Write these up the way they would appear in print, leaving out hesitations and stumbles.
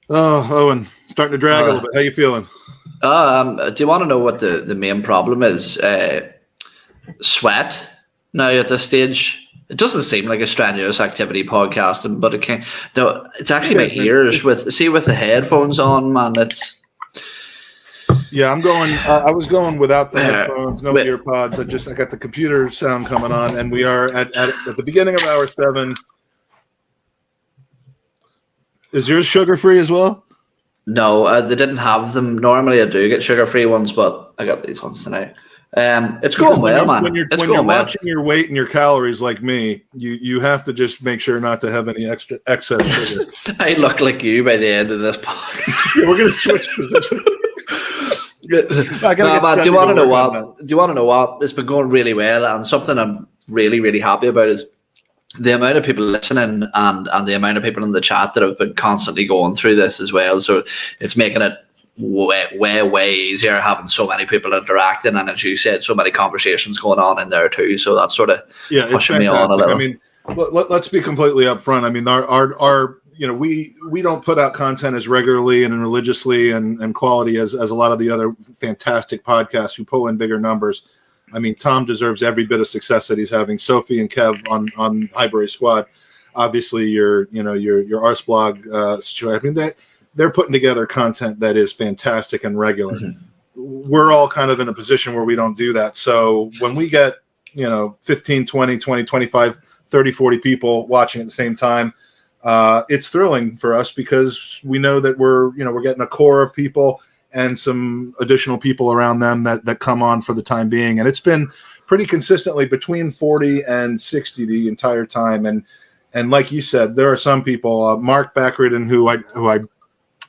Oh, Owen, starting to drag a little bit. How you feeling? Do you want to know what the main problem is? Sweat now at this stage. It doesn't seem like a strenuous activity podcasting, but it can. No, it's actually my ears with the headphones on, man. It's. Yeah, I'm going. I was going without the headphones, no ear pods. I got the computer sound coming on, and we are at the beginning of hour 7. Is yours sugar-free as well? No, they didn't have them. Normally, I do get sugar-free ones, but I got these ones tonight. It's going well, man. When you're watching your weight and your calories like me, you have to just make sure not to have any excess sugar. I look like you by the end of this podcast. Yeah, we're going to switch positions. Do you want to know what? Do you want to know what? It's been going really well, and something I'm really, really happy about is the amount of people listening and the amount of people in the chat that have been constantly going through this as well. So it's making it way easier having so many people interacting, and as you said, so many conversations going on in there too. So that's sort of pushing me on a little. I mean, let's be completely upfront. I mean, our we don't put out content as regularly and religiously and quality as a lot of the other fantastic podcasts who pull in bigger numbers. I mean, Tom deserves every bit of success that he's having. Sophie and Kev on Highbury Squad, obviously your Arseblog situation. I mean, they're putting together content that is fantastic and regular. Mm-hmm. We're all kind of in a position where we don't do that. So when we get 15, 20, 25, 30, 40 people watching at the same time, it's thrilling for us because we know that we're getting a core of people and some additional people around them that come on for the time being. And it's been pretty consistently between 40 and 60 the entire time. And like you said, there are some people, Mark Backridden, who I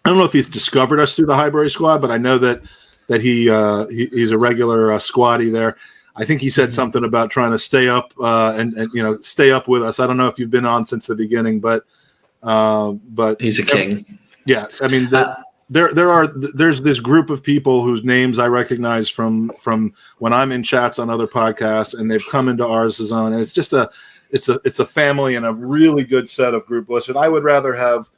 don't know if he's discovered us through the Highbury Squad, but I know that he's a regular squaddy there. I think he said something about trying to stay up and stay up with us. I don't know if you've been on since the beginning, but he's a king. Yeah, I mean, there's this group of people whose names I recognize from when I'm in chats on other podcasts, and they've come into ours zone, and it's just it's a family and a really good set of group lists. And I would rather have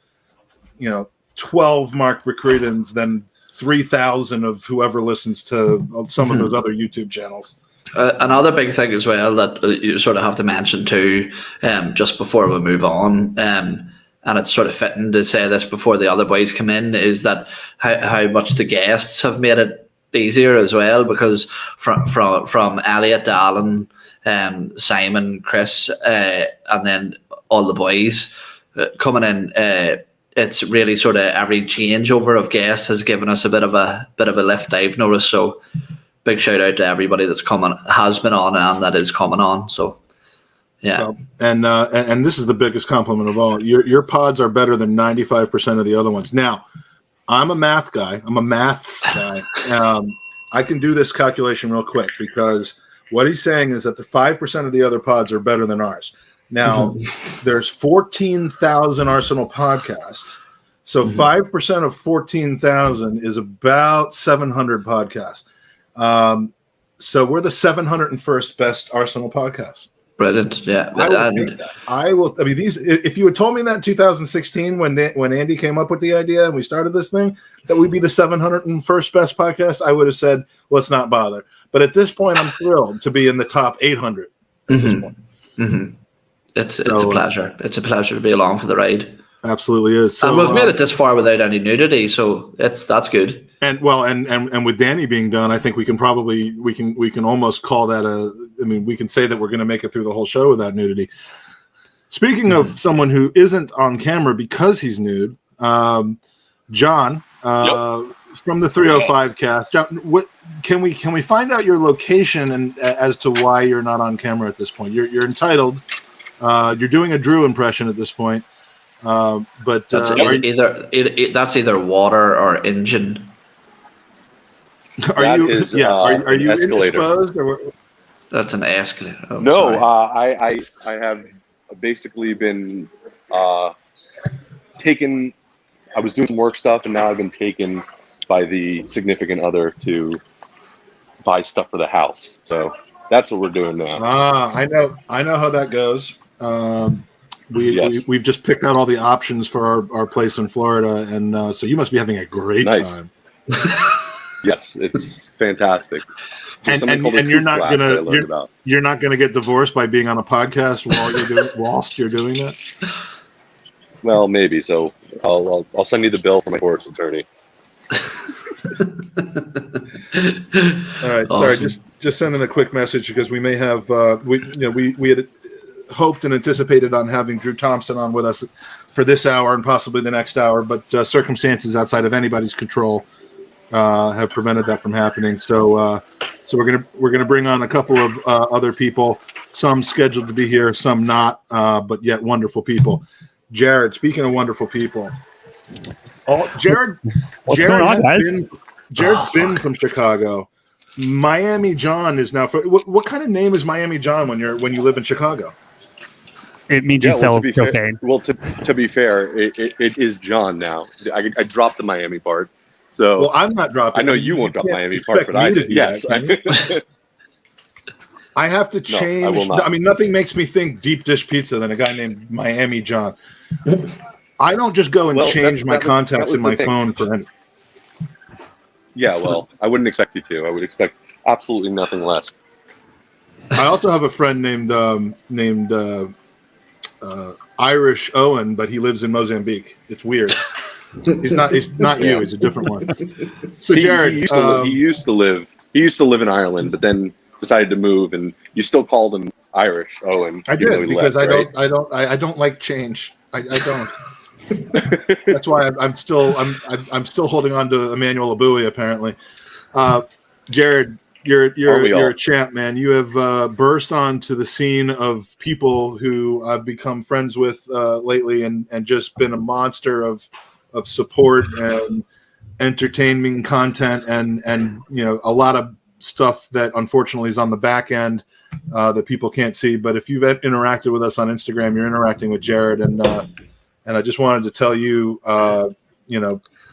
12 Mark Backriddens than 3,000 of whoever listens to some of those other YouTube channels. Another big thing as well that you sort of have to mention too, just before we move on, and it's sort of fitting to say this before the other boys come in, is that how much the guests have made it easier as well, because from Elliot to Alan, Simon, Chris, and then all the boys coming in, it's really sort of every changeover of guests has given us a bit of a lift, I've noticed. So big shout out to everybody that's has been on and that is coming on. So yeah. And this is the biggest compliment of all. Your pods are better than 95% of the other ones. Now, I'm a math guy. I'm a maths guy. I can do this calculation real quick, because what he's saying is that the 5% of the other pods are better than ours. Now, there's 14,000 Arsenal podcasts. So 5% of 14,000 is about 700 podcasts. So we're the 701st best Arsenal podcast. Brilliant, yeah. I will. I mean, these. If you had told me that in 2016, when Andy came up with the idea and we started this thing, that we'd be the 701st best podcast, I would have said, let's not bother. But at this point, I'm thrilled to be in the top 800. At this point. Mm-hmm. It's a pleasure. It's a pleasure to be along for the ride. Absolutely is. So, and we've made it this far without any nudity, so that's good. And with Danny being done, I think we can almost call that we can say that we're going to make it through the whole show without nudity. Speaking of someone who isn't on camera because he's nude, John from the 305 cast. John, what can we find out your location and as to why you're not on camera at this point? You're entitled. You're doing a Drew impression at this point. But that's either water or engine. Are you indisposed? That's an escalator. Oh, no, I have basically been taken. I was doing some work stuff, and now I've been taken by the significant other to buy stuff for the house. So that's what we're doing now. I know how that goes. we've just picked out all the options for our place in Florida, and so you must be having a great time. Yes, it's fantastic. And you're not gonna get divorced by being on a podcast whilst you're doing that. Well, maybe. So I'll send you the bill for my divorce attorney. All right. Awesome. Sorry, just sending a quick message because we may have we had hoped and anticipated on having Drew Thompson on with us for this hour and possibly the next hour, but circumstances outside of anybody's control have prevented that from happening. So we're gonna bring on a couple of other people, some scheduled to be here, some not, but yet wonderful people. Jared, speaking of wonderful people, Jared's been from Chicago. Miami John is now. What kind of name is Miami John when you live in Chicago? It means you sell cocaine. To be fair, it is John now. I dropped the Miami part. So well, I'm not dropping. I know you won't drop Miami part, but I did. Yes. I have to change. No, I will not. I mean, nothing makes me think deep dish pizza than a guy named Miami John. I don't just go and change my contacts in my phone for any. Yeah, well, I wouldn't expect you to. I would expect absolutely nothing less. I also have a friend named Irish Owen, but he lives in Mozambique. It's weird. He's not you. He's a different one. So Jared, he used to live in Ireland, but then decided to move, and you still called him Irish Owen. I did because I don't like change. I don't. That's why I'm still holding on to Emmanuel Abui apparently. Jared, you're a champ, man. You have burst onto the scene of people who I've become friends with lately, and just been a monster of support and entertaining content, and a lot of stuff that unfortunately is on the back end that people can't see. But if you've interacted with us on Instagram, you're interacting with Jared, and I just wanted to tell you,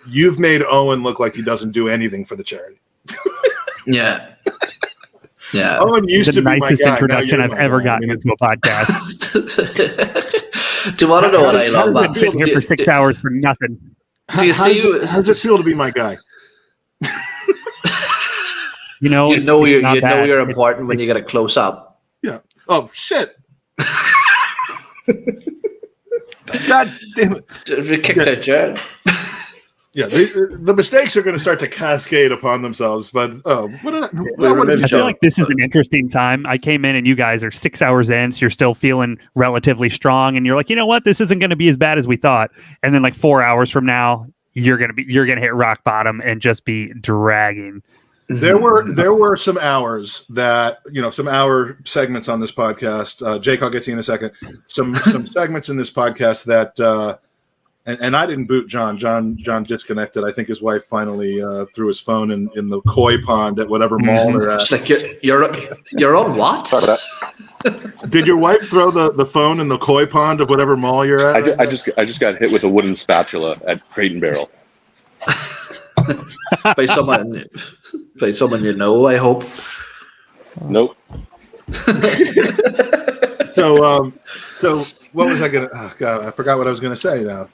you've made Owen look like he doesn't do anything for the charity. Yeah. Owen used to be my nicest guy. introduction I've ever gotten into a podcast. Do you want to know what I love? I've been here for 6 hours for nothing. Do you see? How does it feel to be my guy? You know you're important when you get a close up. Yeah. Oh shit. God damn it! We kicked out Jared. Yeah, the mistakes are going to start to cascade upon themselves. But I feel like this is an interesting time. I came in and you guys are 6 hours in, so you're still feeling relatively strong, and you're like, you know what, this isn't going to be as bad as we thought. And then like 4 hours from now, you're gonna hit rock bottom and just be dragging. There were some hours that, some hour segments on this podcast. Jake, I'll get to you in a second. Some segments in this podcast that, and I didn't boot John. John disconnected. I think his wife finally threw his phone in the koi pond at whatever mall they're at. It's like you're on what? Did your wife throw the phone in the koi pond of whatever mall you're at? I just got hit with a wooden spatula at Crate and Barrel. by someone I hope. Nope. So what was I gonna? Oh God, I forgot what I was gonna say now.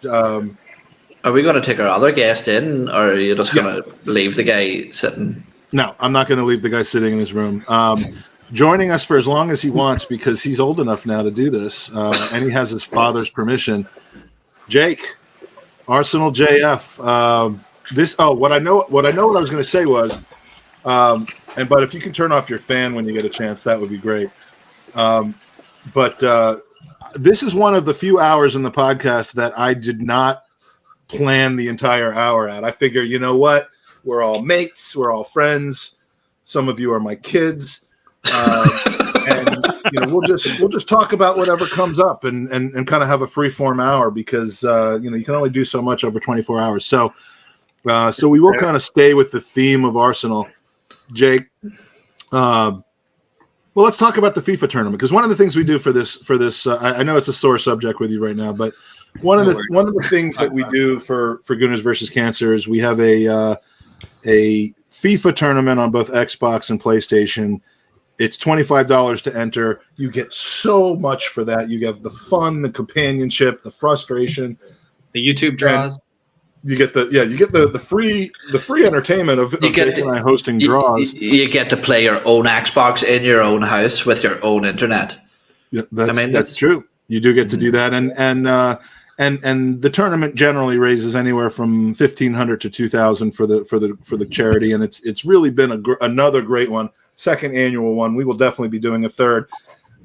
Are we gonna take our other guest in, or are you just gonna leave the guy sitting? No, I'm not gonna leave the guy sitting in his room. Joining us for as long as he wants because he's old enough now to do this, and he has his father's permission. Jake, Arsenal JF. What I was going to say was, but if you can turn off your fan when you get a chance, that would be great. But this is one of the few hours in the podcast that I did not plan the entire hour at. I figure, you know what? We're all mates. We're all friends. Some of you are my kids. And we'll just talk about whatever comes up and kind of have a free form hour because you can only do so much over 24 hours. So we will kind of stay with the theme of Arsenal. Jake, well, let's talk about the FIFA tournament because one of the things we do for this, I know it's a sore subject with you right now, but one of the things that we do for Gooners versus Cancer is we have a FIFA tournament on both Xbox and PlayStation. It's $25 to enter. You get so much for that. You have the fun, the companionship, the frustration, the YouTube draws. You get the free entertainment of Jake and I hosting draws. You get to play your own Xbox in your own house with your own internet. Yeah, that's true. You do get to do that, and the tournament generally raises anywhere from $1,500 to $2,000 for the charity, and it's really been another great one. Second annual one. We will definitely be doing a third.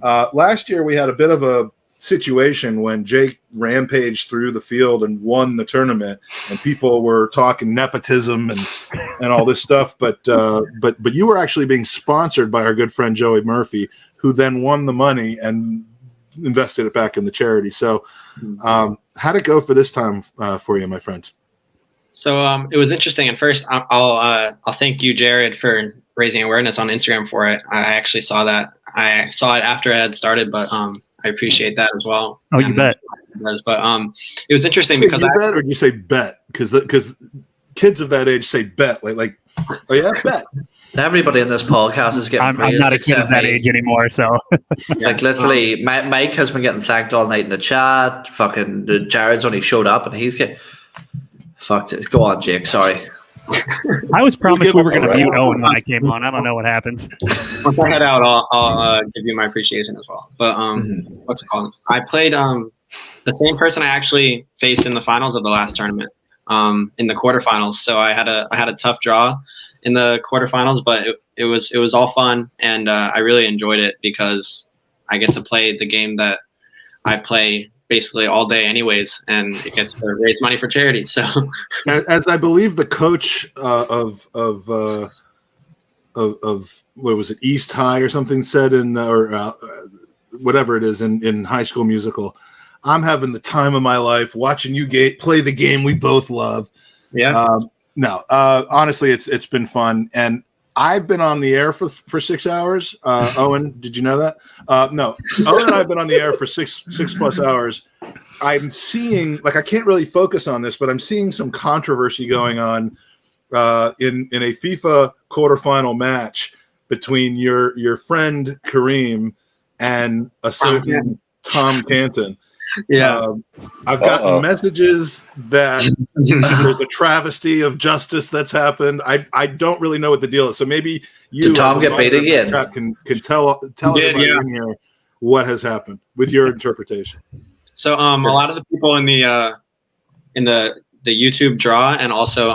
Last year we had a bit of a situation when Jake rampaged through the field and won the tournament, and people were talking nepotism and all this stuff. But you were actually being sponsored by our good friend Joey Murphy, who then won the money and invested it back in the charity. So how'd it go for this time for you, my friend? So it was interesting. And first, I'll thank you, Jared, for raising awareness on Instagram for it. I actually saw that. I saw it after I had started, but I appreciate that as well. Oh, you bet. But it was interesting because you bet, or do you say bet? Because kids of that age say bet, like oh yeah, bet. Everybody in this podcast is getting praised. I'm not a kid of that age anymore, so like literally, Mike has been getting thanked all night in the chat. Fucking Jared's only showed up, and he's getting fucked. Go on, Jake. Sorry. I was promised we were going to mute Owen when I came on. I don't know what happened. Once I head out, I'll give you my appreciation as well. But what's it called? I played the same person I actually faced in the finals of the last tournament, in the quarterfinals. So I had a tough draw in the quarterfinals, but it was all fun, and I really enjoyed it because I get to play the game that I play basically all day anyways, and it gets to raise money for charity. So as I believe the coach of what was it, East High or something said or whatever it is in High School Musical, I'm having the time of my life watching you play the game we both love. Yeah. Honestly, it's been fun, and I've been on the air for 6 hours. Owen, did you know that? No, Owen and I have been on the air for six plus hours. I'm seeing, I can't really focus on this, but I'm seeing some controversy going on in a FIFA quarterfinal match between your friend Kareem and a certain Tom Canton. Yeah, I've gotten messages that there's a travesty of justice that's happened. I don't really know what the deal is. So maybe you, did Tom get beat again? Can tell everybody in here what has happened with your interpretation. So a lot of the people in the YouTube draw and also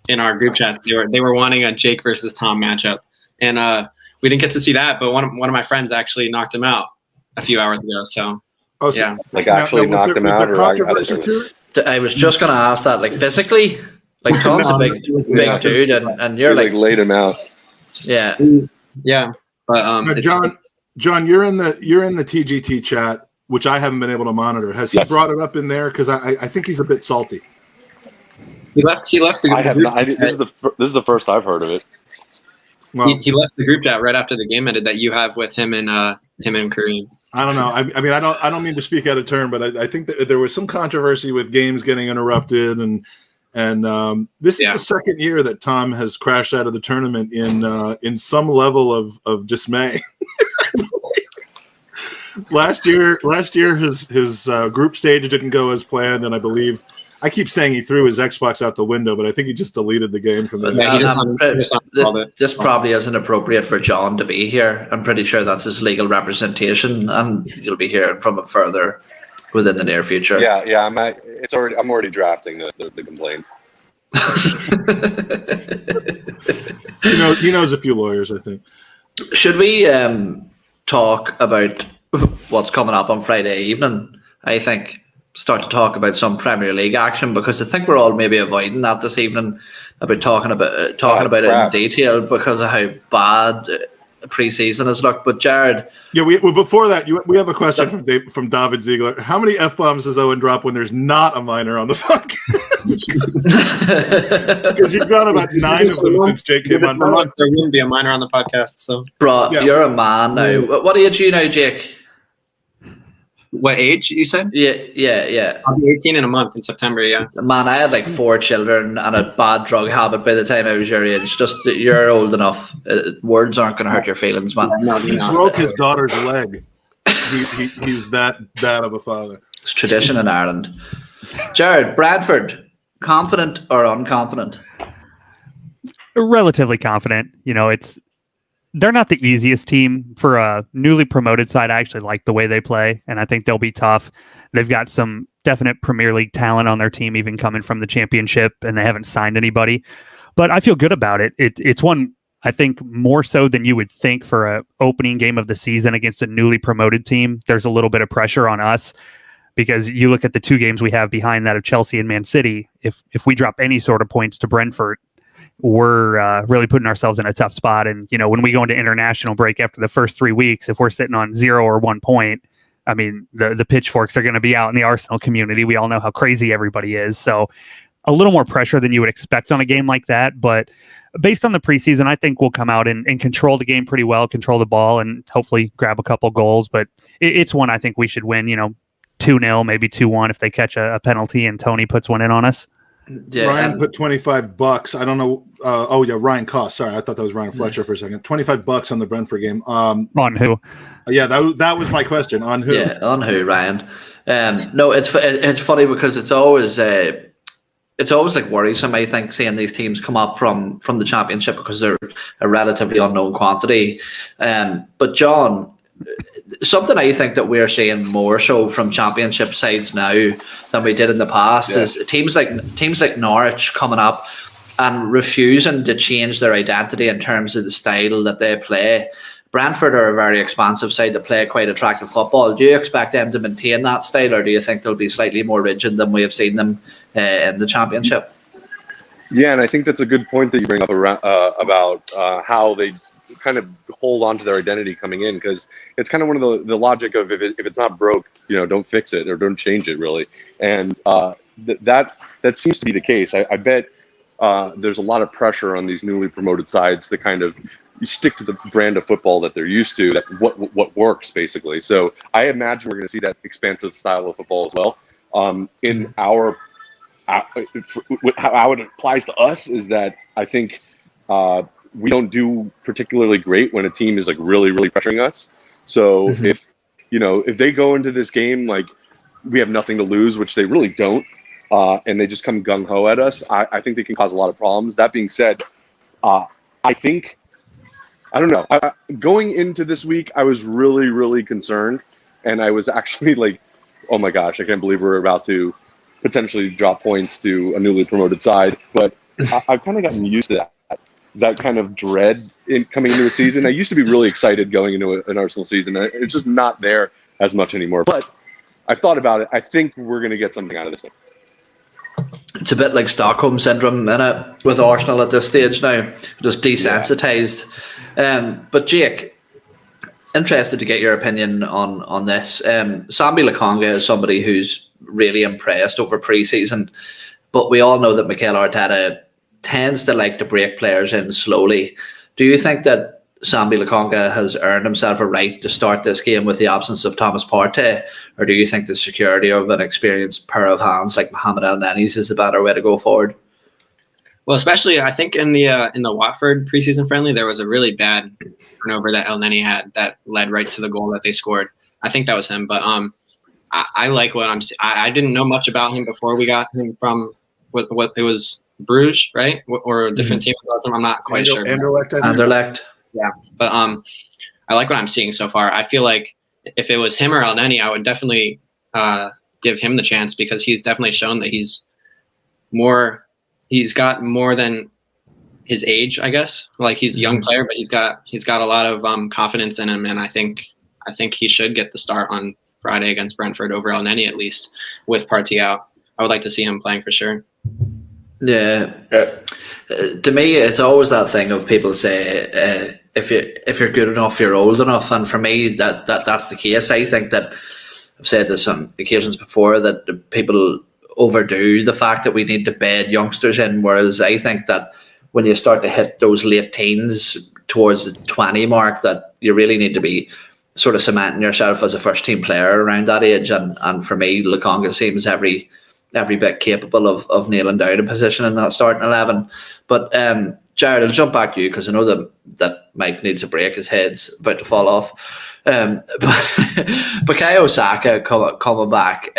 in our group chats, they were wanting a Jake versus Tom matchup, and we didn't get to see that. But one of my friends actually knocked him out a few hours ago. So. Oh, so yeah, actually knocked him out, or I was just going to ask that, physically, Tom's a big dude, and you're laid him out. Yeah, yeah. But John, you're in the TGT chat, which I haven't been able to monitor. Has he brought it up in there? Because I think he's a bit salty. He left the. I have not. This is the first I've heard of it. Well, he left the group chat right after the game ended that you have with him and Kareem. I don't know. I mean, I don't mean to speak out of turn, but I think that there was some controversy with games getting interrupted, and this is the second year that Tom has crashed out of the tournament in some level of dismay. Last year, his group stage didn't go as planned, and I believe. I keep saying he threw his Xbox out the window, but I think he just deleted the game from the. This probably isn't appropriate for John to be here. I'm pretty sure that's his legal representation, and you'll be hearing from him further within the near future. Yeah. I'm already drafting the complaint. He knows a few lawyers, I think. Should we talk about what's coming up on Friday evening? I think. Start to talk about some Premier League action, because I think we're all maybe avoiding that this evening about talking about it in detail because of how bad pre-season has looked. But Jared, before that, we have a question from David Ziegler. How many F-bombs does Owen drop when there's not a minor on the podcast? Because you've got about 9 of them since Jake came on. There wouldn't be a minor on the podcast. So, bro, you're a man now. What age are you now, Jake? What age you said? Yeah. I'll be 18 in a month in September. Yeah. Man, I had like 4 children and a bad drug habit by the time I was your age. Just you're old enough. Words aren't going to hurt your feelings, man. He broke his daughter's leg. He's that of a father. It's tradition in Ireland. Jared, Bradford, confident or unconfident? Relatively confident. They're not the easiest team for a newly promoted side. I actually like the way they play, and I think they'll be tough. They've got some definite Premier League talent on their team, even coming from the Championship, and they haven't signed anybody. But I feel good about it. It's one, I think, more so than you would think for a opening game of the season against a newly promoted team. There's a little bit of pressure on us because you look at the 2 games we have behind that of Chelsea and Man City. If we drop any sort of points to Brentford, we're really putting ourselves in a tough spot. And, when we go into international break after the first 3 weeks, if we're sitting on 0 or 1 point, I mean, the pitchforks are going to be out in the Arsenal community. We all know how crazy everybody is. So a little more pressure than you would expect on a game like that. But based on the preseason, I think we'll come out and control the game pretty well, control the ball, and hopefully grab a couple goals. But it's one I think we should win, 2-0, maybe 2-1 if they catch a penalty and Tony puts one in on us. Yeah, Ryan put $25. I don't know. Ryan Cost. Sorry, I thought that was Ryan Fletcher for a second. $25 on the Brentford game. On who? Yeah, that was my question. On who? Yeah, on who, Ryan? No, it's funny because it's always like worrisome, I think, seeing these teams come up from the Championship because they're a relatively unknown quantity. But John, something I think that we're seeing more so from Championship sides now than we did in the past is teams like Norwich coming up and refusing to change their identity in terms of the style that they play. Brentford are a very expansive side that play quite attractive football. Do you expect them to maintain that style, or do you think they'll be slightly more rigid than we have seen them in the Championship? Yeah, and I think that's a good point that you bring up about how they kind of hold on to their identity coming in, because it's kind of one of the logic of if it's not broke, don't fix it or don't change it, really. And that seems to be the case. I bet there's a lot of pressure on these newly promoted sides to kind of stick to the brand of football that they're used to, that what works, basically. So I imagine we're going to see that expansive style of football as well. In how it applies to us is that I think we don't do particularly great when a team is like really, really pressuring us. So if they go into this game like we have nothing to lose, which they really don't, and they just come gung ho at us, I think they can cause a lot of problems. That being said, I don't know. Going into this week, I was really, really concerned, and I was actually like, "Oh my gosh, I can't believe we're about to potentially drop points to a newly promoted side." But I've kind of gotten used to that kind of dread coming into the season. I used to be really excited going into an Arsenal season. It's just not there as much anymore. But I've thought about it. I think we're going to get something out of this one. It's a bit like Stockholm syndrome with Arsenal at this stage now, just desensitized. But Jake, interested to get your opinion on this. Sambi Lokonga is somebody who's really impressed over pre-season, but we all know that Mikel Arteta tends to like to break players in slowly. Do you think that Sambi Lokonga has earned himself a right to start this game with the absence of Thomas Partey, or do you think the security of an experienced pair of hands like Mohamed El-Neni's is the better way to go forward? Well, especially I think in the Watford preseason friendly, there was a really bad turnover that El-Neni had that led right to the goal that they scored. I think that was him, but I like what I'm seeing. I didn't know much about him before we got him from what it was, Bruges, right? Or a different team. I'm not quite sure. Anderlecht. Yeah, but I like what I'm seeing so far. I feel like if it was him or El-Neni, I would definitely give him the chance, because he's definitely shown that he's got more than his age, I guess. Like, he's a young player, but he's got a lot of confidence in him, and I think he should get the start on Friday against Brentford over El-Neni, at least with Partey out. I would like to see him playing for sure. Yeah. To me, it's always that thing of people say, if you're good enough, you're old enough. And for me, that's the case. I think that I've said this on occasions before, that people overdo the fact that we need to bed youngsters in, whereas I think that when you start to hit those late teens towards the 20 mark, that you really need to be sort of cementing yourself as a first team player around that age. And for me, Lukonga seems every bit capable of nailing down a position in that starting 11. But Jared, I'll jump back to you because I know that Mike needs a break. His head's about to fall off. But Bukayo Saka coming back.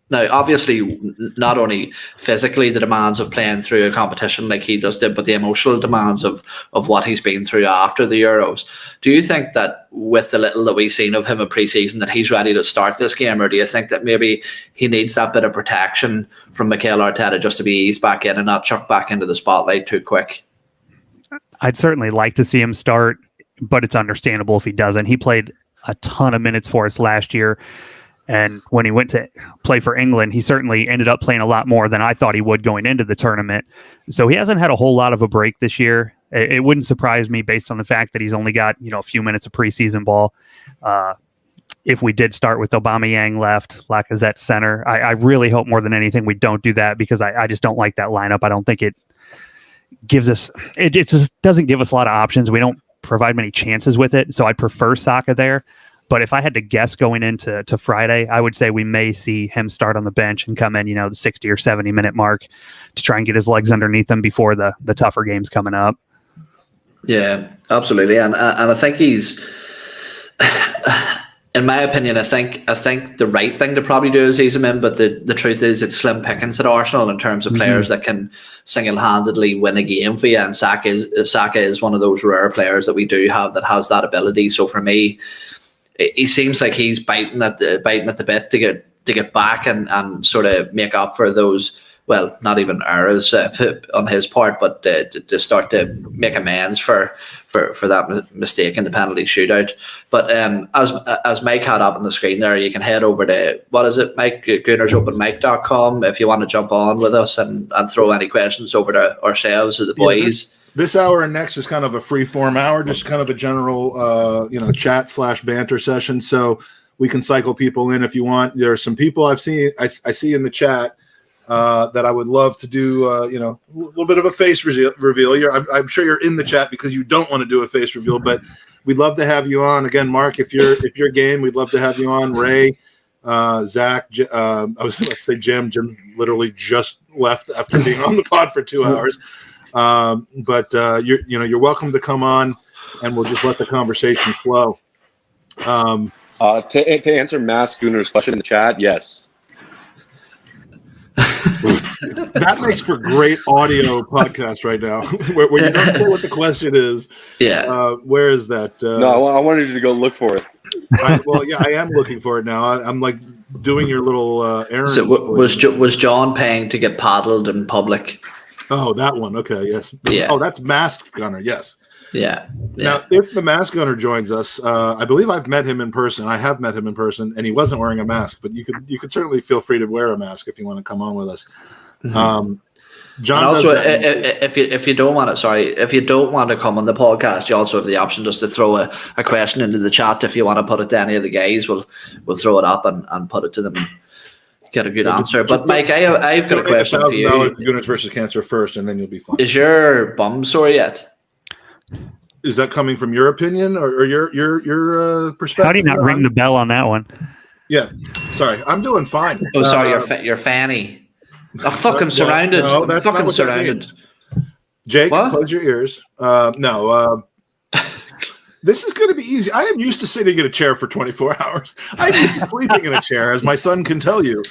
Now, obviously, not only physically the demands of playing through a competition like he just did, but the emotional demands of what he's been through after the Euros. Do you think that with the little that we've seen of him in pre-season that he's ready to start this game, or do you think that maybe he needs that bit of protection from Mikel Arteta just to be eased back in and not chucked back into the spotlight too quick? I'd certainly like to see him start, but it's understandable if he doesn't. He played a ton of minutes for us last year. And when he went to play for England, he certainly ended up playing a lot more than I thought he would going into the tournament. So he hasn't had a whole lot of a break this year. It wouldn't surprise me based on the fact that he's only got, a few minutes of preseason ball. If we did start with Aubameyang left, Lacazette center, I really hope more than anything we don't do that because I just don't like that lineup. I don't think it gives us, it just doesn't give us a lot of options. We don't provide many chances with it. So I'd prefer Saka there. But if I had to guess going into Friday, I would say we may see him start on the bench and come in, the 60 or 70 minute mark to try and get his legs underneath him before the tougher games coming up. Yeah, absolutely. And I think he's, in my opinion, I think the right thing to probably do is ease him in. But the truth is it's slim pickings at Arsenal in terms of players that can single-handedly win a game for you. And Saka is one of those rare players that we do have that has that ability. So for me, he seems like he's biting at the bit to get back and sort of make up for those, well, not even errors on his part, but to start to make amends for that mistake in the penalty shootout. But as Mike had up on the screen there, you can head over to, what is it, Mike? GoonersOpenMic.com if you want to jump on with us and throw any questions over to ourselves or the boys. This hour and next is kind of a free form hour, just kind of a general, chat / banter session. So we can cycle people in if you want. There are some people I see in the chat that I would love to do, a little bit of a face reveal. I'm sure you're in the chat because you don't want to do a face reveal, but we'd love to have you on again, Mark. If you're game, we'd love to have you on. Ray, Zach, I was going to say Jim. Jim literally just left after being on the pod for 2 hours. But you're welcome to come on, and we'll just let the conversation flow. To answer Mass Gooner's question in the chat, yes. That makes for great audio podcast right now, where you don't say what the question is. Yeah. Where is that? No, I wanted you to go look for it. I am looking for it now. I'm like doing your little errand. So was John paying to get paddled in public? Oh, that one. Okay, yes. Yeah. Oh, that's Mask Gunner. Yes. Yeah. Now, if the Mask Gunner joins us, I believe I've met him in person. I have met him in person, and he wasn't wearing a mask. But you could certainly feel free to wear a mask if you want to come on with us. Mm-hmm. John. And also, if you don't want to come on the podcast, you also have the option just to throw a question into the chat. If you want to put it to any of the guys, we'll throw it up and put it to them. Get a good answer. But Mike, I've got a question for you. Gooners versus cancer first, and then you'll be fine. Is your bum sore yet? Is that coming from your opinion or your perspective? How do you not ring the bell on that one? Yeah, sorry, I'm doing fine. Oh, sorry, your fanny. Oh, fuck, I'm surrounded. No, I'm fucking surrounded. Jake, close your ears. This is going to be easy. I am used to sitting in a chair for 24 hours. I'm used to sleeping in a chair, as my son can tell you.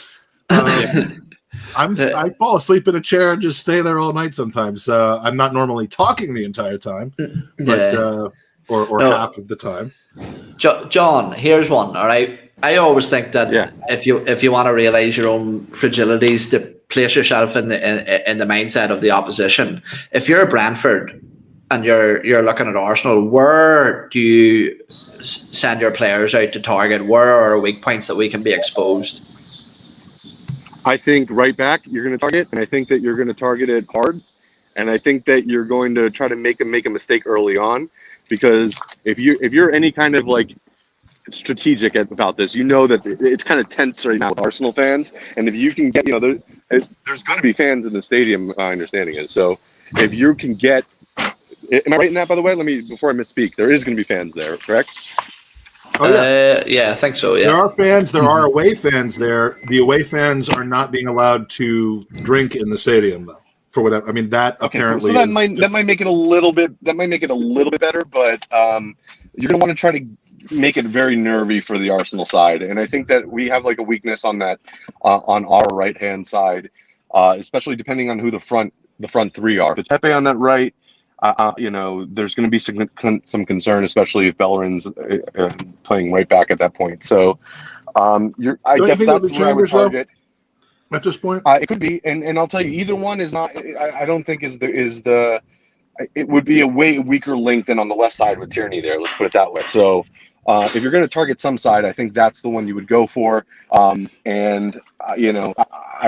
I fall asleep in a chair and just stay there all night sometimes. I'm not normally talking the entire time, but or half of the time. John, here's one. All right, I always think that if you want to realize your own fragilities, to place yourself in the mindset of the opposition. If you're Brentford and you're looking at Arsenal, where do you send your players out to target? Where are weak points that we can be exposed? I think right back you're going to target, and I think that you're going to target it hard, and I think that you're going to try to make a mistake early on, because if you're any kind of like strategic about this, you know that it's kind of tense right now with Arsenal fans, and if you can get, there's going to be fans in the stadium. My understanding is, so if you can get. Am I right in that, by the way? Before I misspeak, there is going to be fans there, correct? Yeah, I think so. Yeah, there are fans. There are away fans there. The away fans are not being allowed to drink in the stadium, though. For whatever, I mean, that apparently. So that might make it a little bit. That might make it a little bit better, but you're gonna want to try to make it very nervy for the Arsenal side, and I think that we have like a weakness on that on our right hand side, especially depending on who the front three are. If it's Pepe on that right, there's going to be some concern, especially if Bellerin's playing right back at that point. So, I guess that's where I would target. At this point, it could be, and I'll tell you, either one is not. I don't think is the. It would be a way weaker link than on the left side with Tierney there. Let's put it that way. So, if you're going to target some side, I think that's the one you would go for. I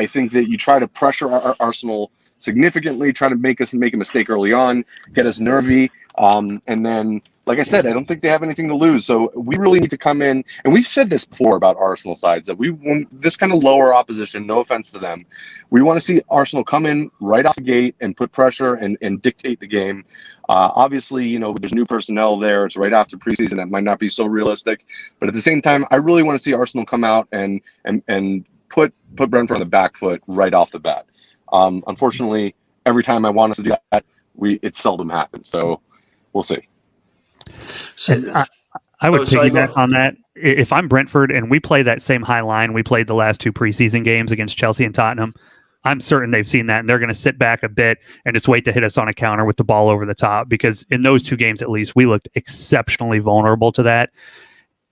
think that you try to pressure our Arsenal significantly, try to make a mistake early on, get us nervy, and then, like I said, I don't think they have anything to lose. So we really need to come in, and we've said this before about Arsenal sides, that we want this kind of lower opposition, no offense to them. We want to see Arsenal come in right off the gate and put pressure and dictate the game. Obviously, there's new personnel there. It's right after preseason. That might not be so realistic. But at the same time, I really want to see Arsenal come out and put Brentford on the back foot right off the bat. Unfortunately, every time I want us to do that, it seldom happens. So we'll see. I would piggyback on that. If I'm Brentford and we play that same high line we played the last two preseason games against Chelsea and Tottenham, I'm certain they've seen that, and they're going to sit back a bit and just wait to hit us on a counter with the ball over the top, because in those two games, at least, we looked exceptionally vulnerable to that.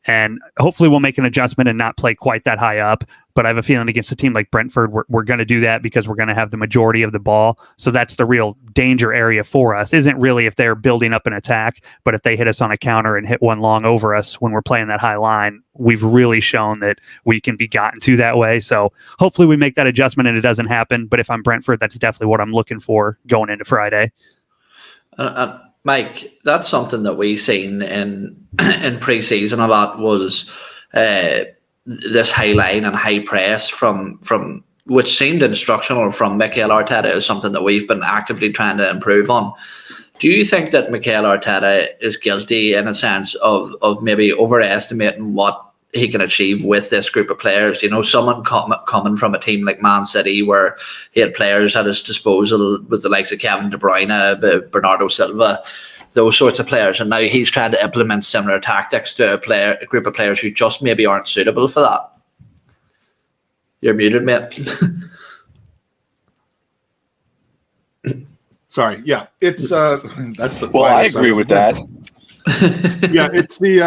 And hopefully we'll make an adjustment and not play quite that high up. But I have a feeling against a team like Brentford, we're going to do that because we're going to have the majority of the ball. So that's the real danger area for us. Isn't really if they're building up an attack, but if they hit us on a counter and hit one long over us when we're playing that high line, we've really shown that we can be gotten to that way. So hopefully we make that adjustment and it doesn't happen. But if I'm Brentford, that's definitely what I'm looking for going into Friday. Mike, that's something that we've seen in pre-season a lot, was this high line and high press from which seemed instructional from Mikel Arteta, is something that we've been actively trying to improve on. Do you think that Mikel Arteta is guilty in a sense of maybe overestimating what he can achieve with this group of players? Someone coming from a team like Man City, where he had players at his disposal with the likes of Kevin De Bruyne, Bernardo Silva, those sorts of players, and now he's trying to implement similar tactics to a group of players who just maybe aren't suitable for that. You're muted, mate. Sorry. Yeah, it's that's the. Well, I agree with that. Yeah, it's the.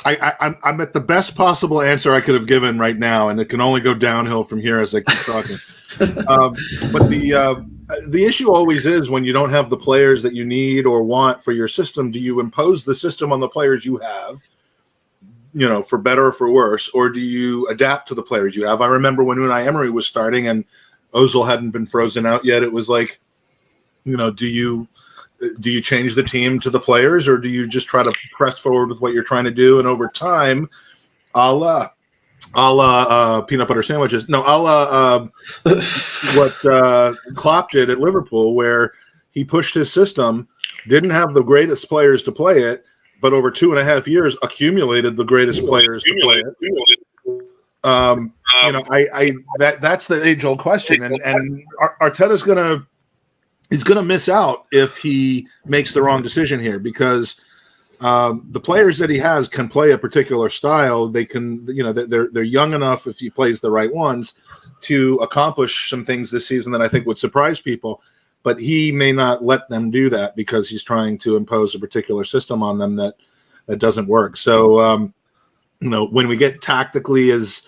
I'm at the best possible answer I could have given right now, and it can only go downhill from here as I keep talking. But the issue always is, when you don't have the players that you need or want for your system, do you impose the system on the players you have, for better or for worse, or do you adapt to the players you have? I remember when Unai Emery was starting and Ozil hadn't been frozen out yet, it was like, do you change the team to the players, or do you just try to press forward with what you're trying to do? And over time, a la peanut butter sandwiches. No, what Klopp did at Liverpool, where he pushed his system, didn't have the greatest players to play it, but over 2.5 years accumulated the greatest players to play it. That's the age-old question, and Arteta's he's gonna miss out if he makes the wrong decision here, because the players that he has can play a particular style. They can, they're young enough, if he plays the right ones, to accomplish some things this season that I think would surprise people. But he may not let them do that because he's trying to impose a particular system on them that doesn't work. So, when we get tactically as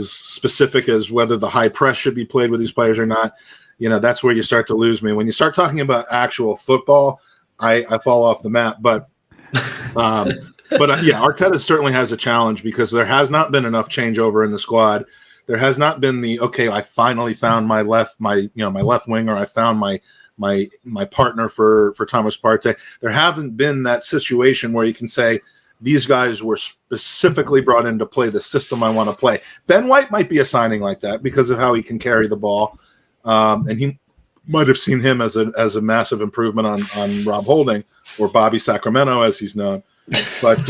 specific as whether the high press should be played with these players or not, that's where you start to lose me. When you start talking about actual football, I fall off the map, but Arteta certainly has a challenge, because there has not been enough changeover in the squad. There has not been I finally found my left wing, or I found my partner for Thomas Partey. There haven't been that situation where you can say these guys were specifically brought in to play the system I want to play. Ben White might be a signing like that because of how he can carry the ball, and he might have seen him as a massive improvement on Rob Holding, or Bobby Sacramento as he's known. But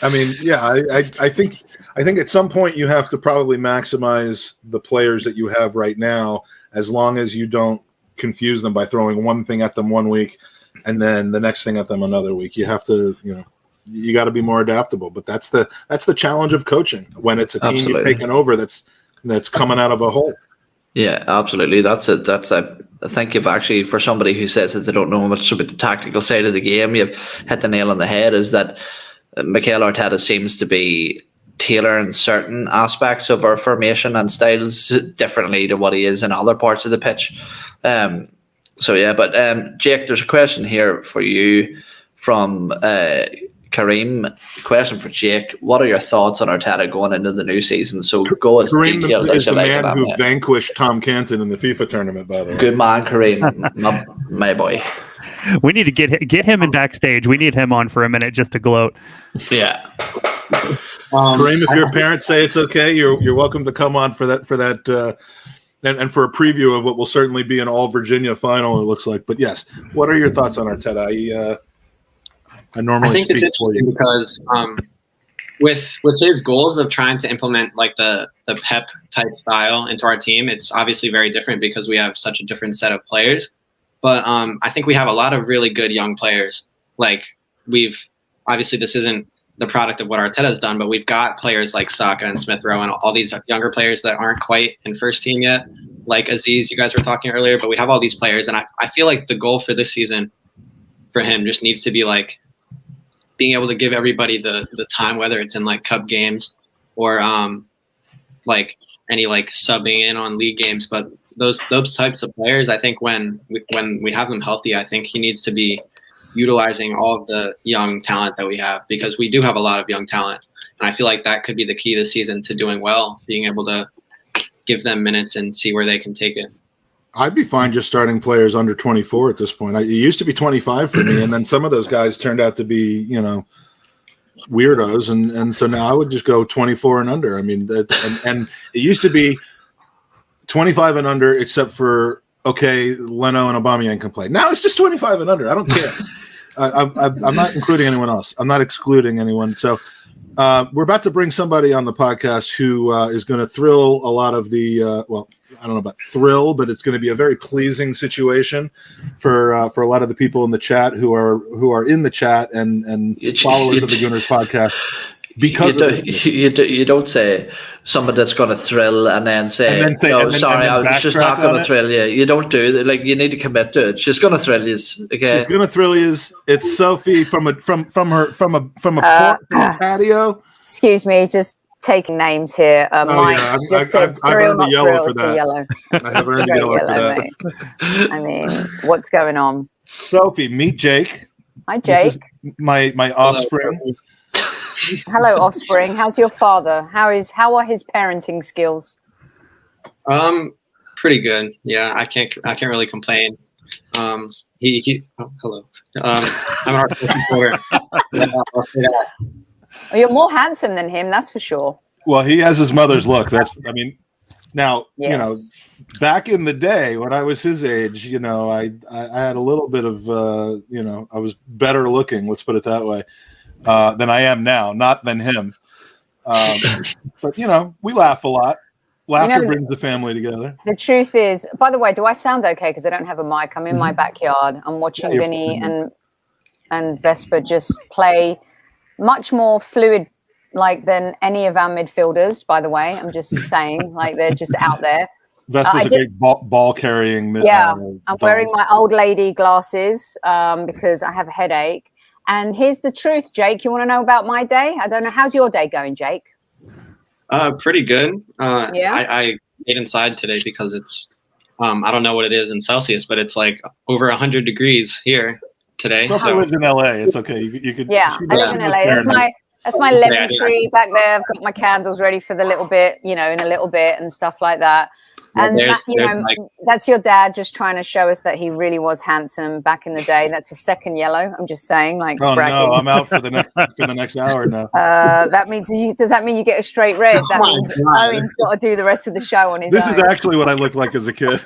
I mean, yeah, I think at some point you have to probably maximize the players that you have right now, as long as you don't confuse them by throwing one thing at them one week and then the next thing at them another week. You have to, you got to be more adaptable. But that's the challenge of coaching when it's a team you've taken over that's coming out of a hole. Yeah, absolutely. That's it. I think you've actually, for somebody who says that they don't know much about the tactical side of the game, you've hit the nail on the head. Is that Mikel Arteta seems to be tailoring certain aspects of our formation and styles differently to what he is in other parts of the pitch. But Jake, there's a question here for you from Kareem. Question for Jake: what are your thoughts on Arteta going into the new season? So go as Kareem detailed as you like. Kareem is the man who vanquished Tom Canton in the FIFA tournament, by the way. Good man, Kareem, my boy. We need to get him in backstage. We need him on for a minute just to gloat. Yeah. Kareem, if your parents say it's okay, you're welcome to come on for that. And for a preview of what will certainly be an all Virginia final, it looks like. But yes, what are your thoughts on Arteta? I think it's interesting because with his goals of trying to implement like the Pep type style into our team, it's obviously very different because we have such a different set of players. But I think we have a lot of really good young players. Like obviously this isn't the product of what Arteta's done, but we've got players like Saka and Smith Rowe and all these younger players that aren't quite in first team yet, like Aziz, you guys were talking earlier, but we have all these players. And I feel like the goal for this season for him just needs to be like being able to give everybody the time, whether it's in like cup games or like any like subbing in on league games. But those types of players, I think when we have them healthy, I think he needs to be utilizing all of the young talent that we have, because we do have a lot of young talent. And I feel like that could be the key this season to doing well, being able to give them minutes and see where they can take it. I'd be fine just starting players under 24 at this point. It used to be 25 for me, and then some of those guys turned out to be, weirdos, and so now I would just go 24 and under. I mean, and it used to be 25 and under, except for Leno and Aubameyang can play. Now it's just 25 and under. I don't care. I'm not including anyone else. I'm not excluding anyone. So we're about to bring somebody on the podcast who is going to thrill a lot of the I don't know about thrill, but it's going to be a very pleasing situation for a lot of the people in the chat who are in the chat and followers of the Gooners podcast. Because you don't say somebody that's going to thrill and then say, no, sorry, I was just not going to thrill you. You don't do that. Like, you need to commit to it. She's going to thrill you. Okay. She's going to thrill you. It's Sophie from a patio. Excuse me, just taking names here. Mike just said thrill, not thrill. It's the yellow. I have earned the yellow for that. Mate. I mean, what's going on? Sophie, meet Jake. Hi, Jake. My offspring. Hello, offspring. How's your father? How are his parenting skills? Pretty good. Yeah, I can't really complain. Hello. I'm an art supporter. I'll say that. Well, you're more handsome than him, that's for sure. Well, he has his mother's look. Now, yes. Back in the day when I was his age, I had a little bit of, I was better looking, let's put it that way, than I am now, not than him. But, we laugh a lot. Laughter brings the family together. The truth is, by the way, do I sound okay? Because I don't have a mic. I'm in my backyard. I'm watching Vinny and Vespa just play much more fluid than any of our midfielders, by the way. I'm just saying, they're just out there. Vespa's a great ball carrying mid. Yeah, I'm wearing my old lady glasses because I have a headache. And here's the truth, Jake. You want to know about my day? I don't know. How's your day going, Jake? Pretty good. I ate inside today because it's, I don't know what it is in Celsius, but it's like over 100 degrees here today. So lives in LA. It's okay. You could. Yeah, I live in LA. That's my lemon tree back there. I've got my candles ready for the little bit, in a little bit and stuff like that. And that's your dad just trying to show us that he really was handsome back in the day. That's a second yellow. I'm just saying, bragging. No, I'm out for the next hour now. That means does that mean you get a straight red? That means Owen's got to do the rest of the show on his own. This is actually what I looked like as a kid.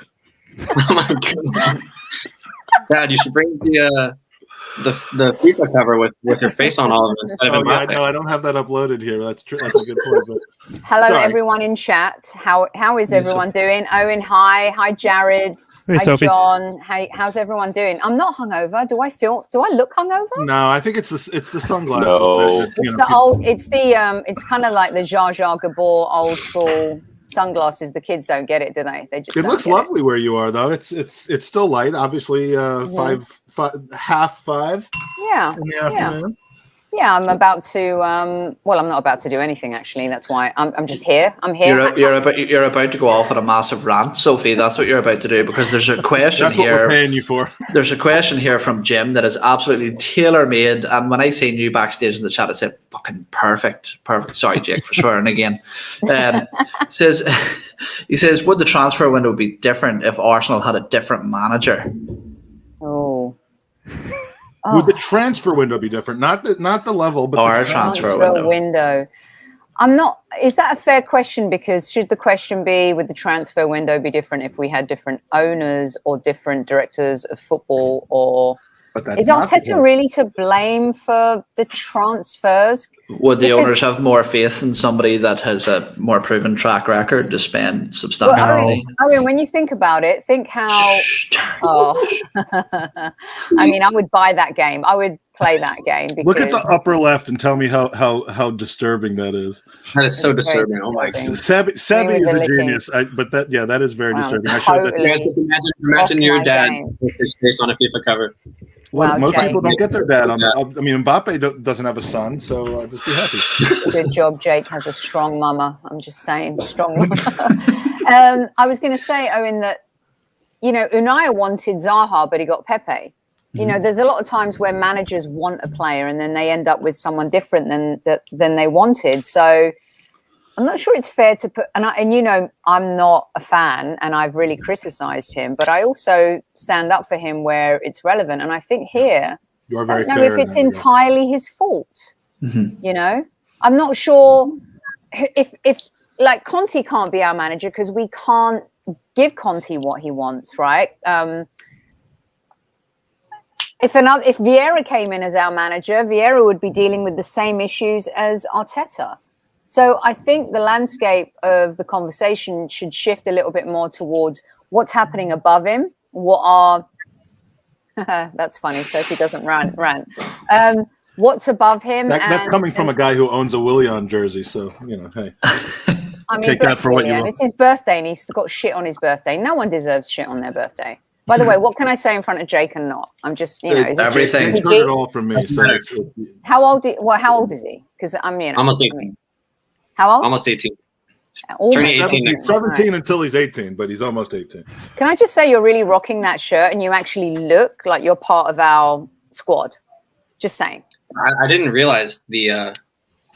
Oh my god, Dad, you should bring the the FIFA cover with her face on all of them instead of Mbappe. No, I don't have that uploaded here. That's true. That's a good point. But hello, everyone in chat. How is everyone doing? Owen, hi, Jared. Hey, hi, Sophie. John. How's everyone doing? I'm not hungover. Do I look hungover? No, I think it's the sunglasses. No. It's kind of like the Jar Jar Gabor old school sunglasses. The kids don't get it, do they? They just. It looks lovely where you are, though. It's still light. Obviously, 5:30. Yeah. In the afternoon. Yeah, I'm about to. I'm not about to do anything actually. That's why I'm just here. I'm here. You're about to go off on a massive rant, Sophie. That's what you're about to do because there's a question That's here. What we're paying you for. There's a question here from Jim that is absolutely tailor made. And when I seen you backstage in the chat, I said, "Fucking perfect." Sorry, Jake, for swearing again. He says, would the transfer window be different if Arsenal had a different manager? Oh. Would the transfer window be different? Not the level, but or the transfer window. I'm not. Is that a fair question? Because should the question be, would the transfer window be different if we had different owners or different directors of football? Or is Arteta really to blame for the transfers? Would the owners have more faith in somebody that has a more proven track record to spend substantially? I mean, when you think about it, think how. I mean, I would buy that game. I would play that game. Because look at the upper left and tell me how disturbing that is. That is so disturbing. Oh my God. Sebi is a genius. That is very disturbing. Imagine your dad with his face on a FIFA cover. Well, most people don't get their dad on. I mean, Mbappe doesn't have a son, so just be happy. Good job, Jake has a strong mama. I'm just saying, strong mama. I was going to say, Owen, that Unai wanted Zaha, but he got Pepe. There's a lot of times where managers want a player and then they end up with someone different than they wanted. So I'm not sure it's fair to put, and I'm not a fan and I've really criticized him, but I also stand up for him where it's relevant. And I think here, you're very fair. I don't know if it's entirely his fault. Mm-hmm. I'm not sure if like Conte can't be our manager because we can't give Conte what he wants, right? If Vieira came in as our manager, Vieira would be dealing with the same issues as Arteta. So I think the landscape of the conversation should shift a little bit more towards what's happening above him. That's funny. Sophie doesn't rant. What's above him? That's coming from a guy who owns a Willian jersey. So, hey. I mean, take that for what you want. It's his birthday and he's got shit on his birthday. No one deserves shit on their birthday. By the way, what can I say in front of Jake and not? I'm just, is everything. He's heard it all from me. So how old is he? Because I'm, almost 18. How old? Almost 18. Turning 18. 17 until he's 18, but he's almost 18. Can I just say you're really rocking that shirt and you actually look like you're part of our squad? Just saying. I didn't realize the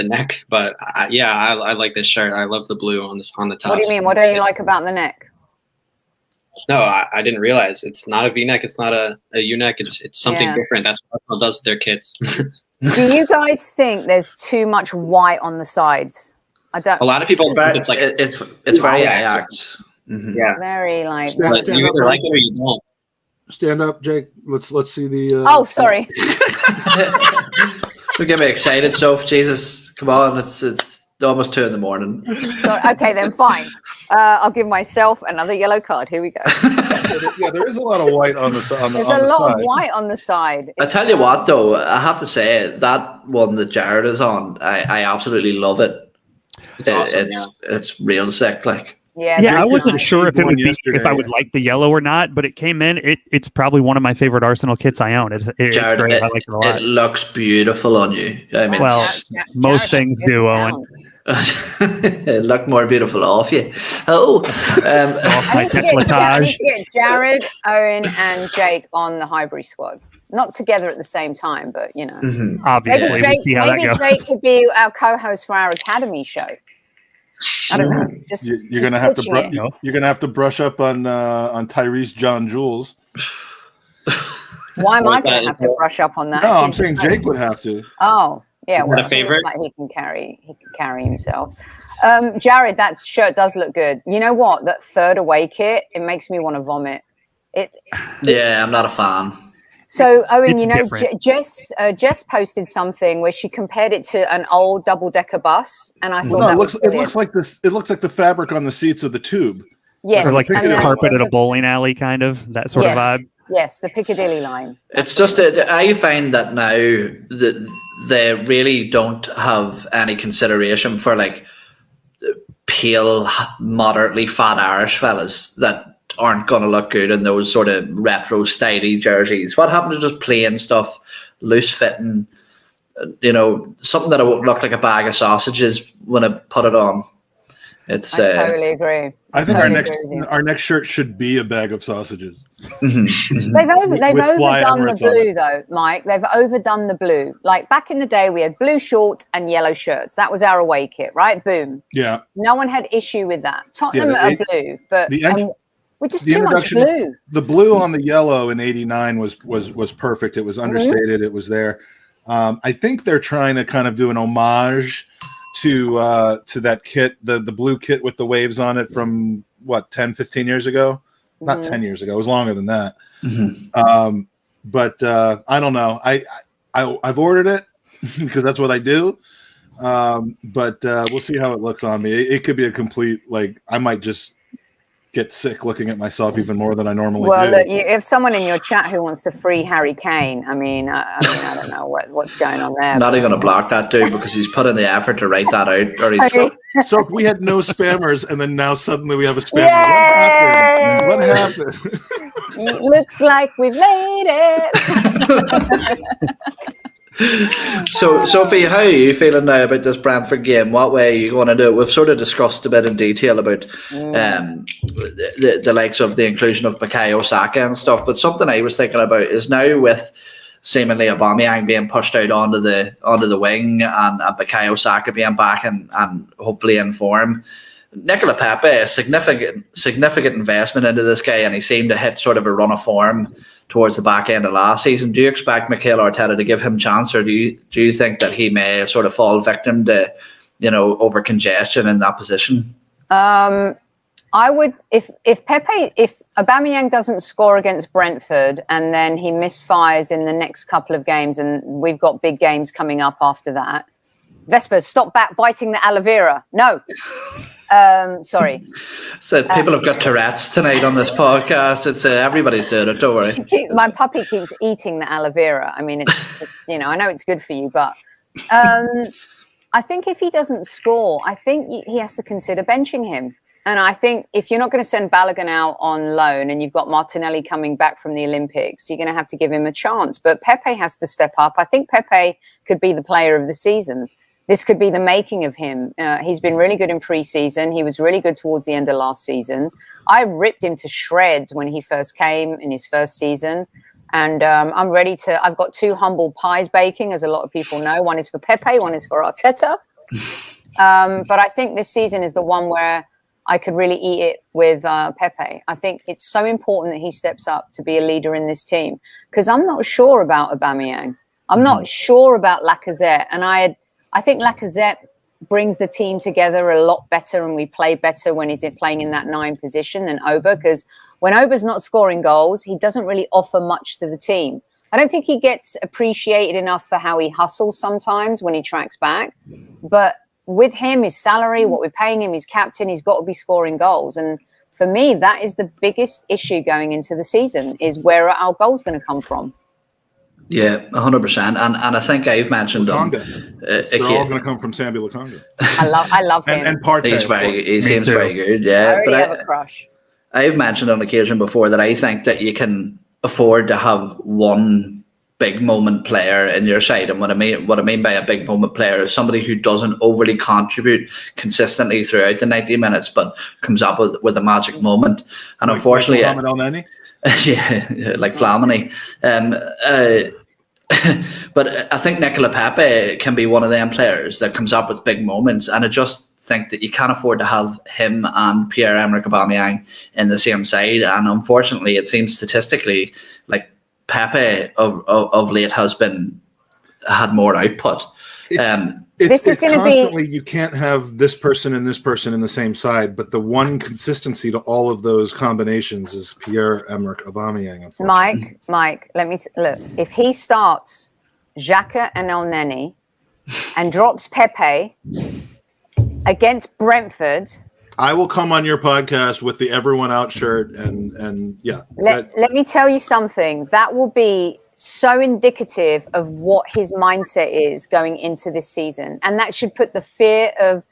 neck, but I like this shirt. I love the blue on the top. What do you mean? What do you like about the neck? No, I didn't realize. It's not a V-neck. It's not a U-neck. It's something different. That's what Arsenal does with their kits. Do you guys think there's too much white on the sides? I don't. A lot of people think it's like it's very Ajax. Mm-hmm. Yeah, very like. Stand you either like it or you don't. Stand up, Jake. Let's see the. Oh, sorry. Don't get me excited, Soph. Jesus, come on! It's almost 2 a.m. So, okay, then fine. I'll give myself another yellow card. Here we go. Yeah, there is a lot of white on the side. There's a lot of white on the side. I tell you what, though, I have to say that one that Jared is on, I absolutely love it. It's real sick, like. Yeah, I wasn't sure if it would be if I would like the yellow or not, but it came in. It's probably one of my favorite Arsenal kits I own. Jared, it's great. I like it a lot. It looks beautiful on you. I mean, most things do, Owen. It looked more beautiful off you. I need to get Jared, Owen, and Jake on the Highbury Squad. Not together at the same time, but obviously we'll see how that goes. Maybe Jake could be our co-host for our Academy show. I don't know. You're gonna have to brush up on Tyrese John Jules. Why am I gonna have to brush up on that? No, I'm saying Jake would have to. Oh, yeah. Well, a favorite? Like he can carry himself. Jared, that shirt does look good. You know what? That third away kit, it makes me want to vomit. I'm not a fan. So, Owen, you know, Jess posted something where she compared it to an old double-decker bus, and I thought it looks like this. It looks like the fabric on the seats of the tube. Yes, or like the carpet at a bowling alley, kind of that sort of vibe. Yes, the Piccadilly line. It's just that I find that now that they really don't have any consideration for like pale, moderately fat Irish fellas that aren't going to look good in those sort of retro styly jerseys. What happened to just plain stuff, loose fitting, you know, something that won't look like a bag of sausages when I put it on? I totally agree. I think our next shirt should be a bag of sausages. They've overdone the blue though, Mike. They've overdone the blue. Like back in the day, we had blue shorts and yellow shirts. That was our away kit, right? Boom. Yeah. No one had issue with that. Tottenham are blue, but we're just too much blue. The blue on the yellow in '89 was perfect. It was understated. It was there. I think they're trying to kind of do an homage to that kit, the blue kit with the waves on it from 10, 15 years ago. Not 10 years ago. It was longer than that. But I don't know. I've ordered it because that's what I do. But we'll see how it looks on me. It could be a complete, like, I might just get sick looking at myself even more than I normally do. Well, look, if someone in your chat who wants to free Harry Kane, I mean, I don't know what's going on there. Not even going to block that dude because he's put in the effort to write that out. Or he's So if we had no spammers, and then now suddenly we have a spammer. What happened? Looks like we've made it. So, Sophie, how are you feeling now about this Brentford game? What way are you going to do it? We've sort of discussed a bit in detail about the likes of the inclusion of Bukayo Saka and stuff, but something I was thinking about is now with seemingly Aubameyang being pushed out onto the wing and Bukayo Saka being back and hopefully in form, Nicola Pepe, a significant investment into this guy, and he seemed to hit sort of a run of form towards the back end of last season. Do you expect Mikel Arteta to give him a chance, or do you think that he may sort of fall victim to, over congestion in that position? I would, if Aubameyang doesn't score against Brentford and then he misfires in the next couple of games, and we've got big games coming up after that. Vesper, stop biting the aloe vera. No. Sorry. So people have got Tourette's tonight on this podcast. It's everybody's doing it. Don't worry. My puppy keeps eating the aloe vera. I mean, it's I know it's good for you, but I think if he doesn't score, I think he has to consider benching him. And I think if you're not going to send Balogun out on loan and you've got Martinelli coming back from the Olympics, you're going to have to give him a chance. But Pepe has to step up. I think Pepe could be the player of the season. This could be the making of him. He's been really good in pre-season. He was really good towards the end of last season. I ripped him to shreds when he first came in his first season. And I'm ready to... I've got 2 humble pies baking, as a lot of people know. One is for Pepe, one is for Arteta. But I think this season is the one where I could really eat it with Pepe. I think it's so important that he steps up to be a leader in this team. Because I'm not sure about Aubameyang. I'm not sure about Lacazette. And I think Lacazette brings the team together a lot better, and we play better when he's playing in that 9 position than Oba, because when Oba's not scoring goals, he doesn't really offer much to the team. I don't think he gets appreciated enough for how he hustles sometimes when he tracks back. But with him, his salary, what we're paying him, his captain, he's got to be scoring goals. And for me, that is the biggest issue going into the season, is where are our goals going to come from? Yeah, 100%. And I think I've mentioned they're all going to come from Sambi Lokonga. I love him. And Partey. He seems very good. Yeah, I have a crush. I've mentioned on occasion before that I think that you can afford to have one big moment player in your side. And what I mean by a big moment player is somebody who doesn't overly contribute consistently throughout the 90 minutes, but comes up with a magic moment. And unfortunately, like Flamini. But I think Nicola Pepe can be one of them players that comes up with big moments, and I just think that you can't afford to have him and Pierre-Emerick Aubameyang in the same side. And unfortunately, it seems statistically like Pepe of late has had more output. This is going to be. You can't have this person and this person in the same side, but the one consistency to all of those combinations is Pierre-Emerick Aubameyang. Mike, let me look. If he starts Xhaka and Elneny and drops Pepe against Brentford, I will come on your podcast with the everyone out shirt and yeah. Let me tell you something. That will be so indicative of what his mindset is going into this season. And that should put the fear of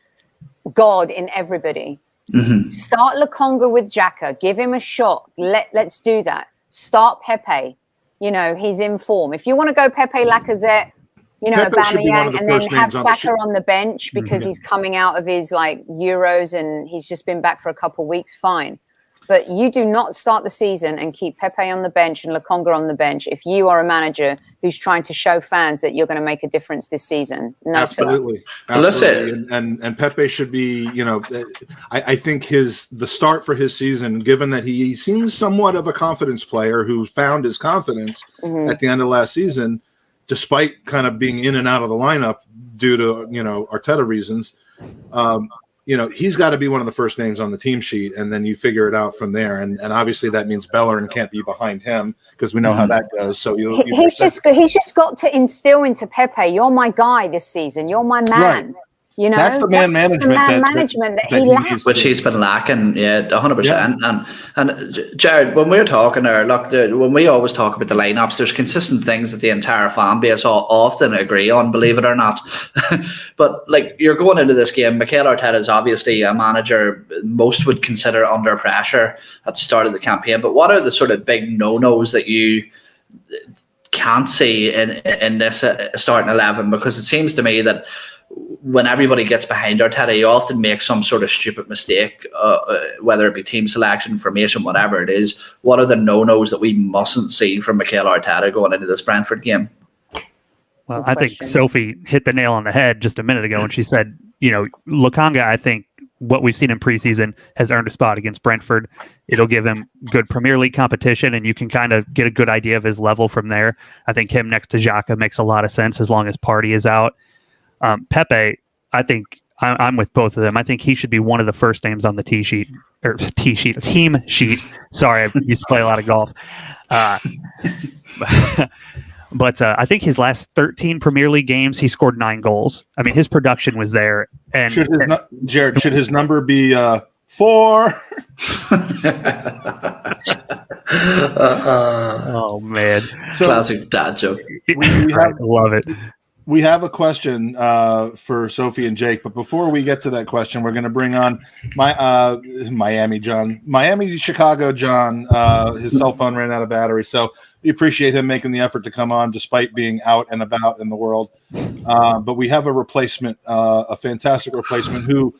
God in everybody. Mm-hmm. Start Lokonga with Xhaka. Give him a shot. Let's do that. Start Pepe. He's in form. If you want to go Pepe, Lacazette, Aubameyang, and then have Saka on the bench because he's coming out of his Euros and he's just been back for a couple of weeks, fine. But you do not start the season and keep Pepe on the bench and Lokonga on the bench if you are a manager who's trying to show fans that you're going to make a difference this season. No, absolutely. And Pepe should be, I think the start for his season, given that he seems somewhat of a confidence player who found his confidence at the end of last season, despite kind of being in and out of the lineup due to, Arteta reasons. He's got to be one of the first names on the team sheet, and then you figure it out from there. And obviously that means Bellerin can't be behind him because we know how that goes. So he's just got to instill into Pepe, you're my guy this season. You're my man. Right. That's the man management that he lacks, which he's been lacking. Yeah, 100%. Yeah. And Jared, when we're talking there, when we always talk about the lineups, there's consistent things that the entire fan base often agree on, believe it or not. But you're going into this game, Mikel Arteta is obviously a manager most would consider under pressure at the start of the campaign. But what are the sort of big no-nos that you can't see in this starting 11? Because it seems to me that when everybody gets behind Arteta, he often makes some sort of stupid mistake, whether it be team selection, formation, whatever it is. What are the no-nos that we mustn't see from Mikel Arteta going into this Brentford game? Well, I think Sophie hit the nail on the head just a minute ago when she said, Lokonga, I think what we've seen in preseason has earned a spot against Brentford. It'll give him good Premier League competition, and you can kind of get a good idea of his level from there. I think him next to Xhaka makes a lot of sense as long as Partey is out. Pepe, I think I'm with both of them. I think he should be one of the first names on the team sheet. Sorry, I used to play a lot of golf. But I think his last 13 Premier League games, he scored 9 goals. I mean, his production was there. And Jared, should his number be 4? Oh man, classic dad joke. I love it. We have a question for Sophie and Jake, but before we get to that question, we're going to bring on Chicago John. His cell phone ran out of battery, so we appreciate him making the effort to come on despite being out and about in the world. But we have a replacement, a fantastic replacement, who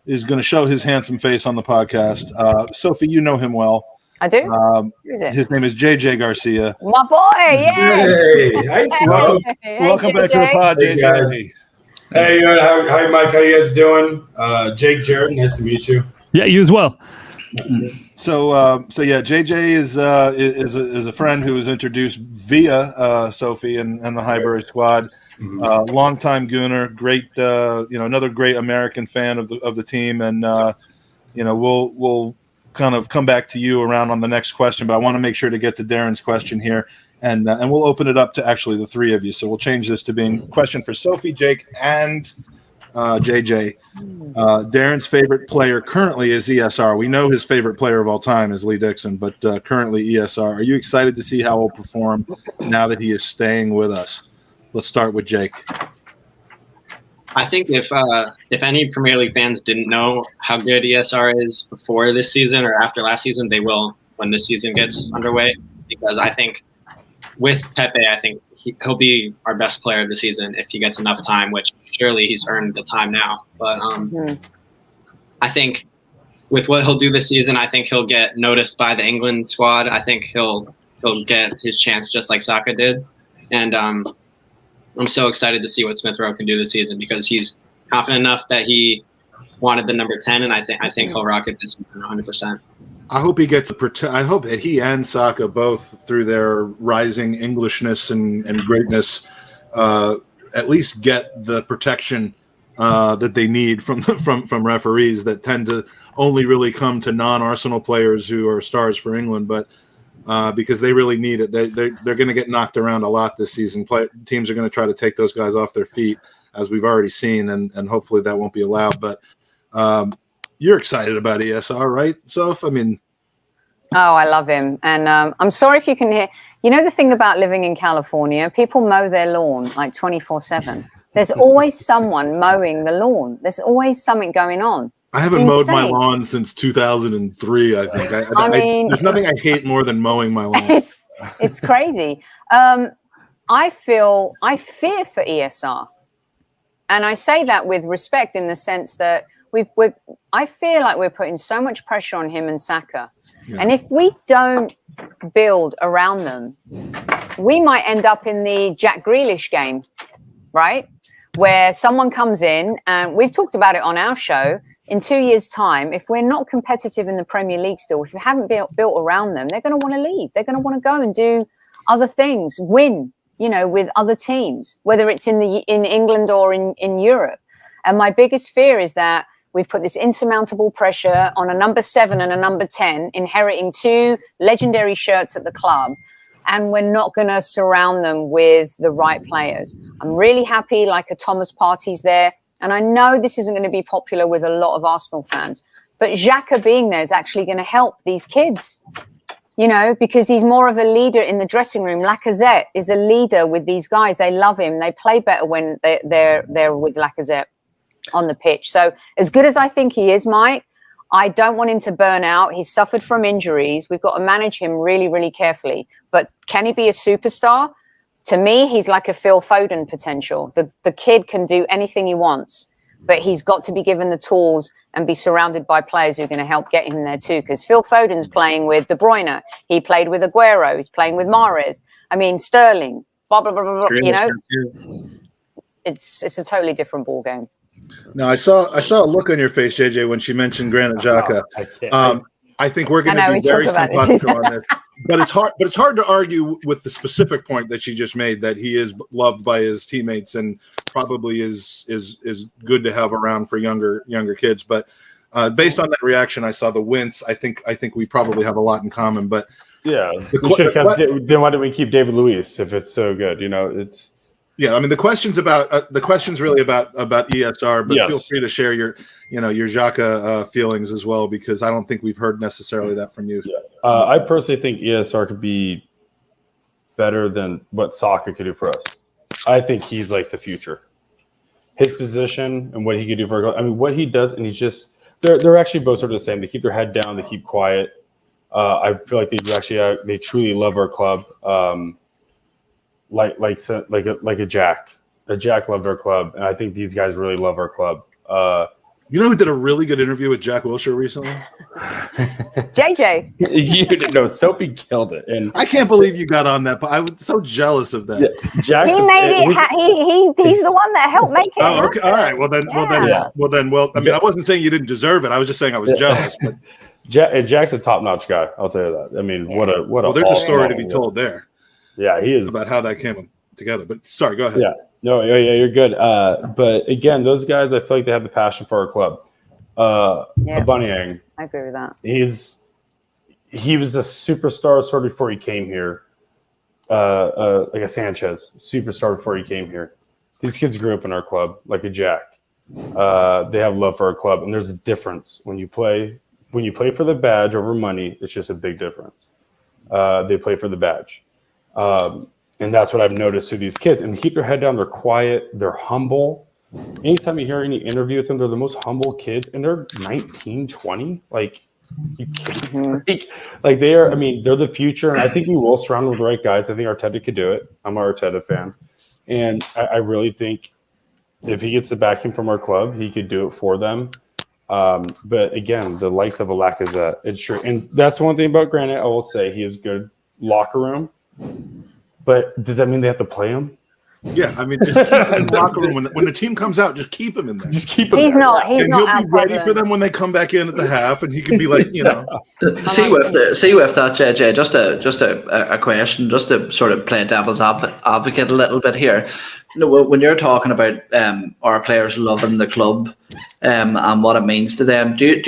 is going to show his handsome face on the podcast. Sophie, you know him well. I do. Who is it? His name is JJ Garcia. My boy, yes. Hey, welcome back to the pod, JJ. Hey, hi, Mike. How you guys doing? Jake, Jared, nice to meet you. Yeah, you as well. So yeah, JJ is a friend who was introduced via Sophie and the Highbury Squad. Longtime Gooner, great, another great American fan of the team, and we'll kind of come back to you around on the next question, but I want to make sure to get to Darren's question here, and we'll open it up to actually the three of you. So we'll change this to being a question for Sophie, Jake, and JJ. Darren's favorite player currently is ESR. We know his favorite player of all time is Lee Dixon, but currently ESR. Are you excited to see how he'll perform now that he is staying with us? Let's start with Jake. I think if any Premier League fans didn't know how good ESR is before this season or after last season, they will when this season gets underway. Because I think with Pepe, I think he'll be our best player of the season if he gets enough time, which surely he's earned the time now. But I think with what he'll do this season, I think he'll get noticed by the England squad. I think he'll get his chance just like Saka did. And I'm so excited to see what Smith Rowe can do this season because he's confident enough that he wanted the number 10, and I think he'll rock it this season 100%. I hope he gets I hope that he and Saka both, through their rising Englishness and greatness, at least get the protection that they need from referees that tend to only really come to non-Arsenal players who are stars for England, but because they really need it. They're going to get knocked around a lot this season. Teams are going to try to take those guys off their feet, as we've already seen, and hopefully that won't be allowed. But you're excited about ESR, right, Soph? I mean, oh, I love him, and I'm sorry if you can hear. You know the thing about living in California, people mow their lawn like 24/7. There's always someone mowing the lawn. There's always something going on. I haven't mowed my lawn since 2003, I think. I mean, there's nothing I hate more than mowing my lawn. It's crazy. I fear for ESR. And I say that with respect in the sense that I feel like we're putting so much pressure on him and Saka. Yeah. And if we don't build around them, we might end up in the Jack Grealish game, right? Where someone comes in, and we've talked about it on our show, in 2 years' time, if we're not competitive in the Premier League still, if we haven't built around them, they're going to want to leave. They're going to want to go and do other things, win, with other teams, whether it's in England or in Europe. And my biggest fear is that we've put this insurmountable pressure on a number 7 and a number 10, inheriting 2 legendary shirts at the club, and we're not going to surround them with the right players. I'm really happy like a Thomas Partey's there. And I know this isn't going to be popular with a lot of Arsenal fans, but Xhaka being there is actually going to help these kids, because he's more of a leader in the dressing room. Lacazette is a leader with these guys. They love him. They play better when they're with Lacazette on the pitch. So as good as I think he is, Mike, I don't want him to burn out. He's suffered from injuries. We've got to manage him really, really carefully. But can he be a superstar? To me, he's like a Phil Foden potential. The kid can do anything he wants, but he's got to be given the tools and be surrounded by players who are going to help get him there too. Because Phil Foden's playing with De Bruyne. He played with Aguero. He's playing with Mahrez. I mean, Sterling. Blah, blah, blah, blah, It's a totally different ball game. Now, I saw a look on your face, JJ, when she mentioned Granit Xhaka. I think we're going to be very simpatico on this. But it's hard to argue with the specific point that she just made, that he is loved by his teammates and probably is good to have around for younger kids. But based on that reaction, I saw the wince. I think we probably have a lot in common. But yeah, then why don't we keep David Luiz if it's so good? It's. Yeah, I mean the question's really about ESR, but feel free to share your Xhaka feelings as well, because I don't think we've heard necessarily that from you. Yeah. I personally think ESR could be better than what Saka could do for us. I think he's like the future. His position and what he could do for us. I mean, what he does, and he's just they're actually both sort of the same. They keep their head down, they keep quiet. I feel like they truly love our club. Like a Jack. A Jack loved our club, and I think these guys really love our club. You know who did a really good interview with Jack Wilshere recently? JJ. You didn't know. Sophie killed it, and I can't believe you got on that. But I was so jealous of that. Yeah, Jack, he made it. He's the one that helped make it. Oh, okay. All right. Well then. I mean, I wasn't saying you didn't deserve it. I was just saying I was jealous. But Jack's a top-notch guy. I'll tell you that. I mean, what a. Well, there's a story to be told there. Yeah, he is about how that came together. But sorry, go ahead. Yeah. No, yeah, you're good. But again, those guys, I feel like they have the passion for our club. Aubameyang, I agree with that. He was a superstar sort of before he came here. Like a Sanchez, superstar before he came here. These kids grew up in our club, like a Jack. They have love for our club, and there's a difference when you play for the badge over money. It's just a big difference. They play for the badge. And that's what I've noticed to these kids. And they keep their head down. They're quiet. They're humble. Anytime you hear any interview with them, they're the most humble kids. And they're 19, 20. Like, you kidding? Like they are. I mean, they're the future. And I think we will surround them with the right guys. I think Arteta could do it. I'm an Arteta fan. And I really think if he gets the backing from our club, he could do it for them. But again, the likes of a Lacazette, it's true. And that's one thing about Granit. I will say he is good locker room. But does that mean they have to play him? Yeah, I mean, just keep him in the locker room. When the team comes out, just keep him in there. Just keep him He's there. not. He's and not. He'll be ready for them when they come back in at the half, and he can be like, See with that, JJ. Just a question, just to sort of play devil's advocate a little bit here. when you're talking about our players loving the club and what it means to them, do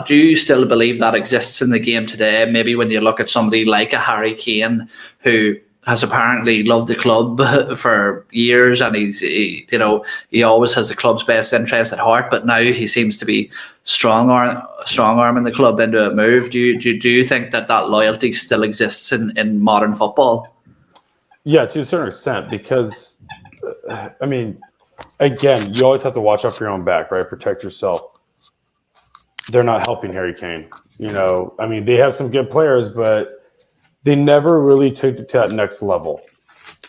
you still believe that exists in the game today? Maybe when you look at somebody like a Harry Kane who has apparently loved the club for years, and he always has the club's best interest at heart, but now he seems to be strong arming the club into a move. Do you think that loyalty still exists in modern football? Yeah, to a certain extent, because I mean, again, you always have to watch out for your own back, right? Protect yourself. They're not helping Harry Kane. I mean, they have some good players, but they never really took it to that next level.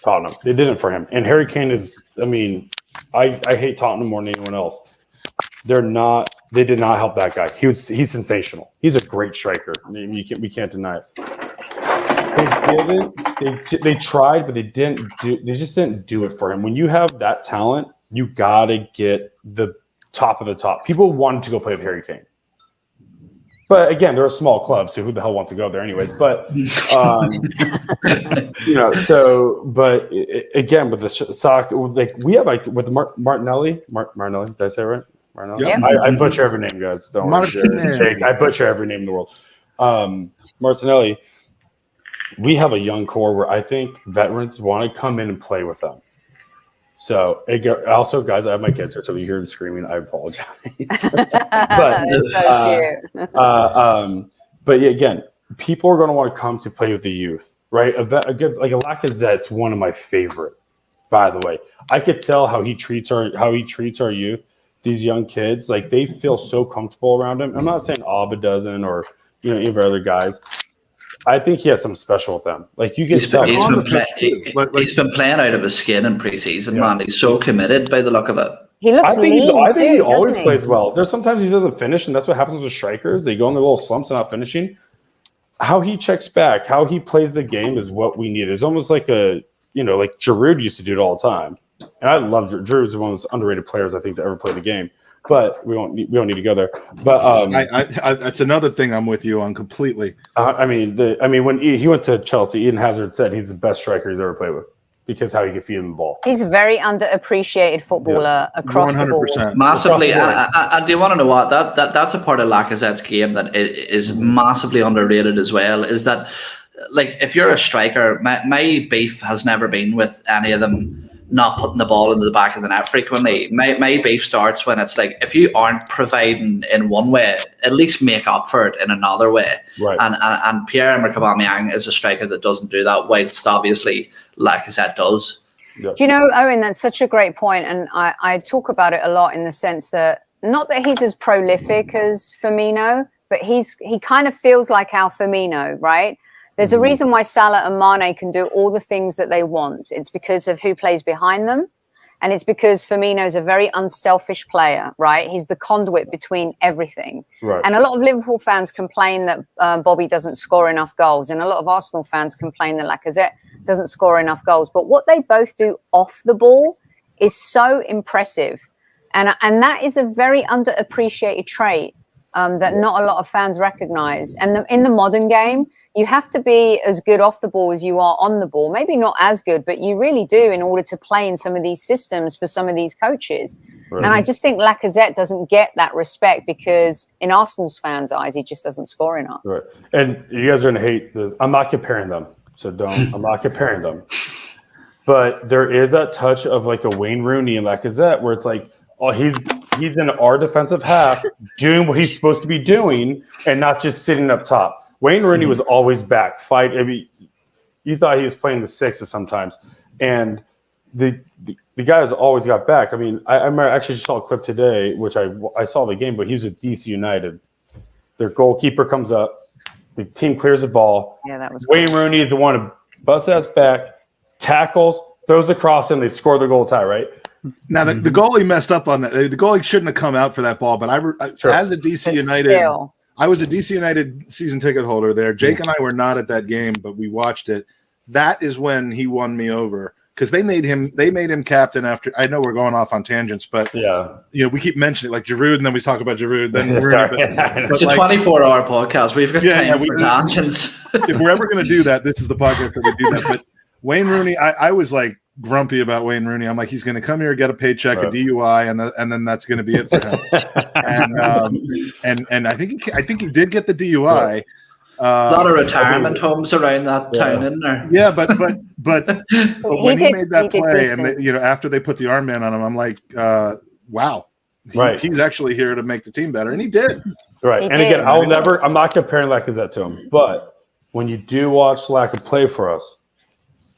Tottenham, they didn't for him. And Harry Kane is, I mean, I hate Tottenham more than anyone else. They did not help that guy. He's sensational. He's a great striker. I mean, we can't deny it. They tried, but they just didn't do it for him. When you have that talent, you gotta get the top of the top. People wanted to go play with Harry Kane. But again, they're a small club, so who the hell wants to go there anyways? But again, with the soccer, like we have with Martinelli, did I say it right? Martinelli? Yeah. I butcher every name, guys. Don't worry. Jake, I butcher every name in the world. Martinelli. We have a young core where I think veterans want to come in and play with them. So also, guys, I have my kids here, so if you hear them screaming, I apologize. But yeah, again, people are going to want to come to play with the youth, right? A Lacazette's one of my favorite. By the way, I could tell how he treats our youth, these young kids. Like they feel so comfortable around him. I'm not saying Alba doesn't, or any of our other guys. I think he has something special with them. Like you can tell. He's been playing out of his skin in preseason, man. He's so committed by the look of it. He looks lean I think he always plays well. There's sometimes he doesn't finish, and that's what happens with strikers. They go in their little slumps and not finishing. How he checks back, how he plays the game is what we need. It's almost like like Giroud used to do it all the time. And I love Giroud's one of those underrated players I think to ever play the game. But we don't need to go there. But that's another thing I'm with you on completely. When he went to Chelsea, Eden Hazard said he's the best striker he's ever played with because how he can feed him the ball. He's a very underappreciated footballer across 100%. The board. Massively. And do you want to know what? That's a part of Lacazette's game that is massively underrated as well. Is that like if you're a striker, my beef has never been with any of them not putting the ball into the back of the net frequently. My beef starts when it's like, if you aren't providing in one way, at least make up for it in another way. Right. And Pierre-Emerick Aubameyang is a striker that doesn't do that, whilst obviously Lacazette does. Yeah. Do you know, Owen, that's such a great point. And I talk about it a lot in the sense that, not that he's as prolific as Firmino, but he kind of feels like our Firmino, right? There's a reason why Salah and Mane can do all the things that they want. It's because of who plays behind them. And it's because Firmino's a very unselfish player, right? He's the conduit between everything. Right. And a lot of Liverpool fans complain that Bobby doesn't score enough goals. And a lot of Arsenal fans complain that Lacazette doesn't score enough goals. But what they both do off the ball is so impressive. And that is a very underappreciated trait that not a lot of fans recognize. And in the modern game, you have to be as good off the ball as you are on the ball. Maybe not as good, but you really do in order to play in some of these systems for some of these coaches. Right. And I just think Lacazette doesn't get that respect because in Arsenal's fans' eyes, he just doesn't score enough. Right. And you guys are going to hate this. I'm not comparing them. I'm not comparing them. But there is that touch of like a Wayne Rooney and Lacazette where it's like, oh, he's in our defensive half doing what he's supposed to be doing and not just sitting up top. Wayne Rooney was always back. You thought he was playing the sixes sometimes. And the guy has always got back. I mean, I remember actually just saw a clip today, which I saw the game, but he was with DC United. Their goalkeeper comes up. The team clears the ball. Yeah, that was Wayne Rooney is the one to bust ass back, tackles, throws the cross in, they score the goal tie, right? Now, the goalie messed up on that. The goalie shouldn't have come out for that ball, but as a DC United... I was a DC United season ticket holder there. Jake and I were not at that game, but we watched it. That is when he won me over because they made him captain after. I know we're going off on tangents, but we keep mentioning like Giroud, and then we talk about Giroud. Then it's a 24-hour podcast. We've got time for tangents. If we're ever going to do that, this is the podcast that we do that. But Wayne Rooney, I was like grumpy about Wayne Rooney. I'm like, he's going to come here, get a paycheck, a DUI, and then that's going to be it for him. and I think he did get the DUI. A lot of retirement homes around that town, isn't there? Yeah, but when he made that play, and after they put the armband on him, I'm like, wow, he's actually here to make the team better, and he did. Right, and again, I'm not comparing Lacazette to him, but when you do watch Lacazette play for us,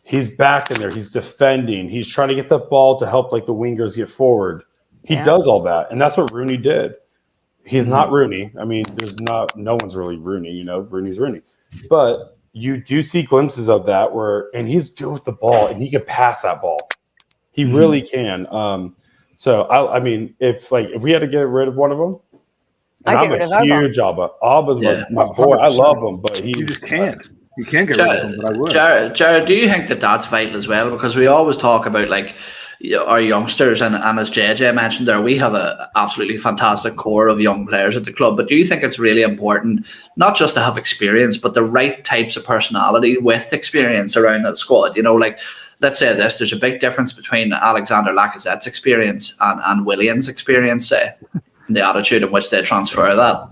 he's back in there, he's defending, he's trying to get the ball to help like the wingers get forward. He does all that, and that's what Rooney did. He's not Rooney. I mean, no one's really Rooney, Rooney's Rooney. But you do see glimpses of that and he's good with the ball and he can pass that ball. He really can. So I mean, if we had to get rid of one of them, I'm a huge Alba. Alba's my boy. I love him, but you just can't. You can't get rid of him, but I would. Jared, do you think that's vital as well? Because we always talk about our youngsters, and as JJ mentioned there, we have an absolutely fantastic core of young players at the club. But do you think it's really important not just to have experience, but the right types of personality with experience around that squad? Let's say there's a big difference between Alexander Lacazette's experience and Willian's experience, say, and the attitude in which they transfer that.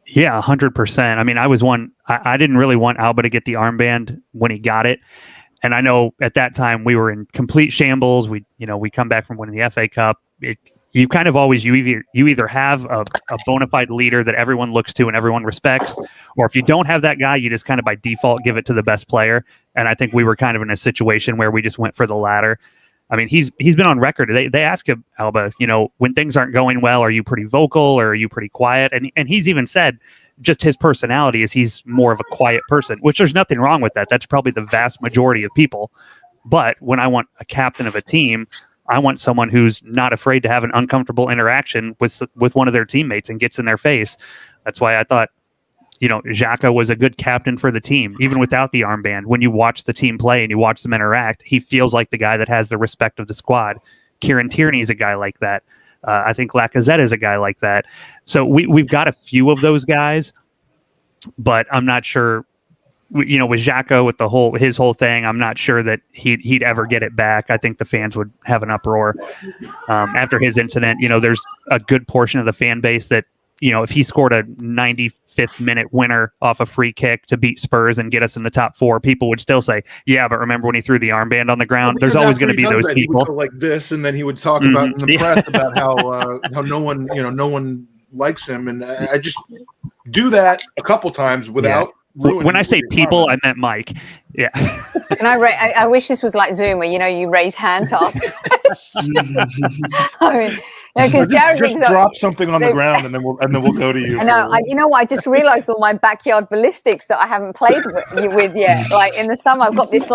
Yeah, 100%. I mean, I didn't really want Alba to get the armband when he got it. And I know at that time we were in complete shambles. We come back from winning the FA Cup. You kind of always, you either have a bona fide leader that everyone looks to and everyone respects, or if you don't have that guy, you just kind of by default give it to the best player. And I think we were kind of in a situation where we just went for the latter. I mean, he's been on record. They ask him, Alba, when things aren't going well, are you pretty vocal or are you pretty quiet? And he's even said, just his personality is he's more of a quiet person, which there's nothing wrong with that. That's probably the vast majority of people. But when I want a captain of a team, I want someone who's not afraid to have an uncomfortable interaction with one of their teammates and gets in their face. That's why I thought, Xhaka was a good captain for the team, even without the armband. When you watch the team play and you watch them interact, he feels like the guy that has the respect of the squad. Kieran Tierney's a guy like that. I think Lacazette is a guy like that. So we've got a few of those guys, but I'm not sure, with Xhaka, with his whole thing, I'm not sure that he'd ever get it back. I think the fans would have an uproar after his incident. There's a good portion of the fan base that, if he scored a 95th minute winner off a free kick to beat Spurs and get us in the top 4, people would still say, yeah, but remember when he threw the armband on the ground? There's always going to be those people. He would go like this, and then he would talk about in the press about how no one likes him. And I just do that a couple times without. When I say people, I meant Mike. Yeah. And I wish this was like Zoom, where you raise hand to ask questions. I mean, because Jared just drop something on the ground, and then we'll go to you. I know. I just realized all my backyard ballistics that I haven't played with yet. Like in the summer, I've got this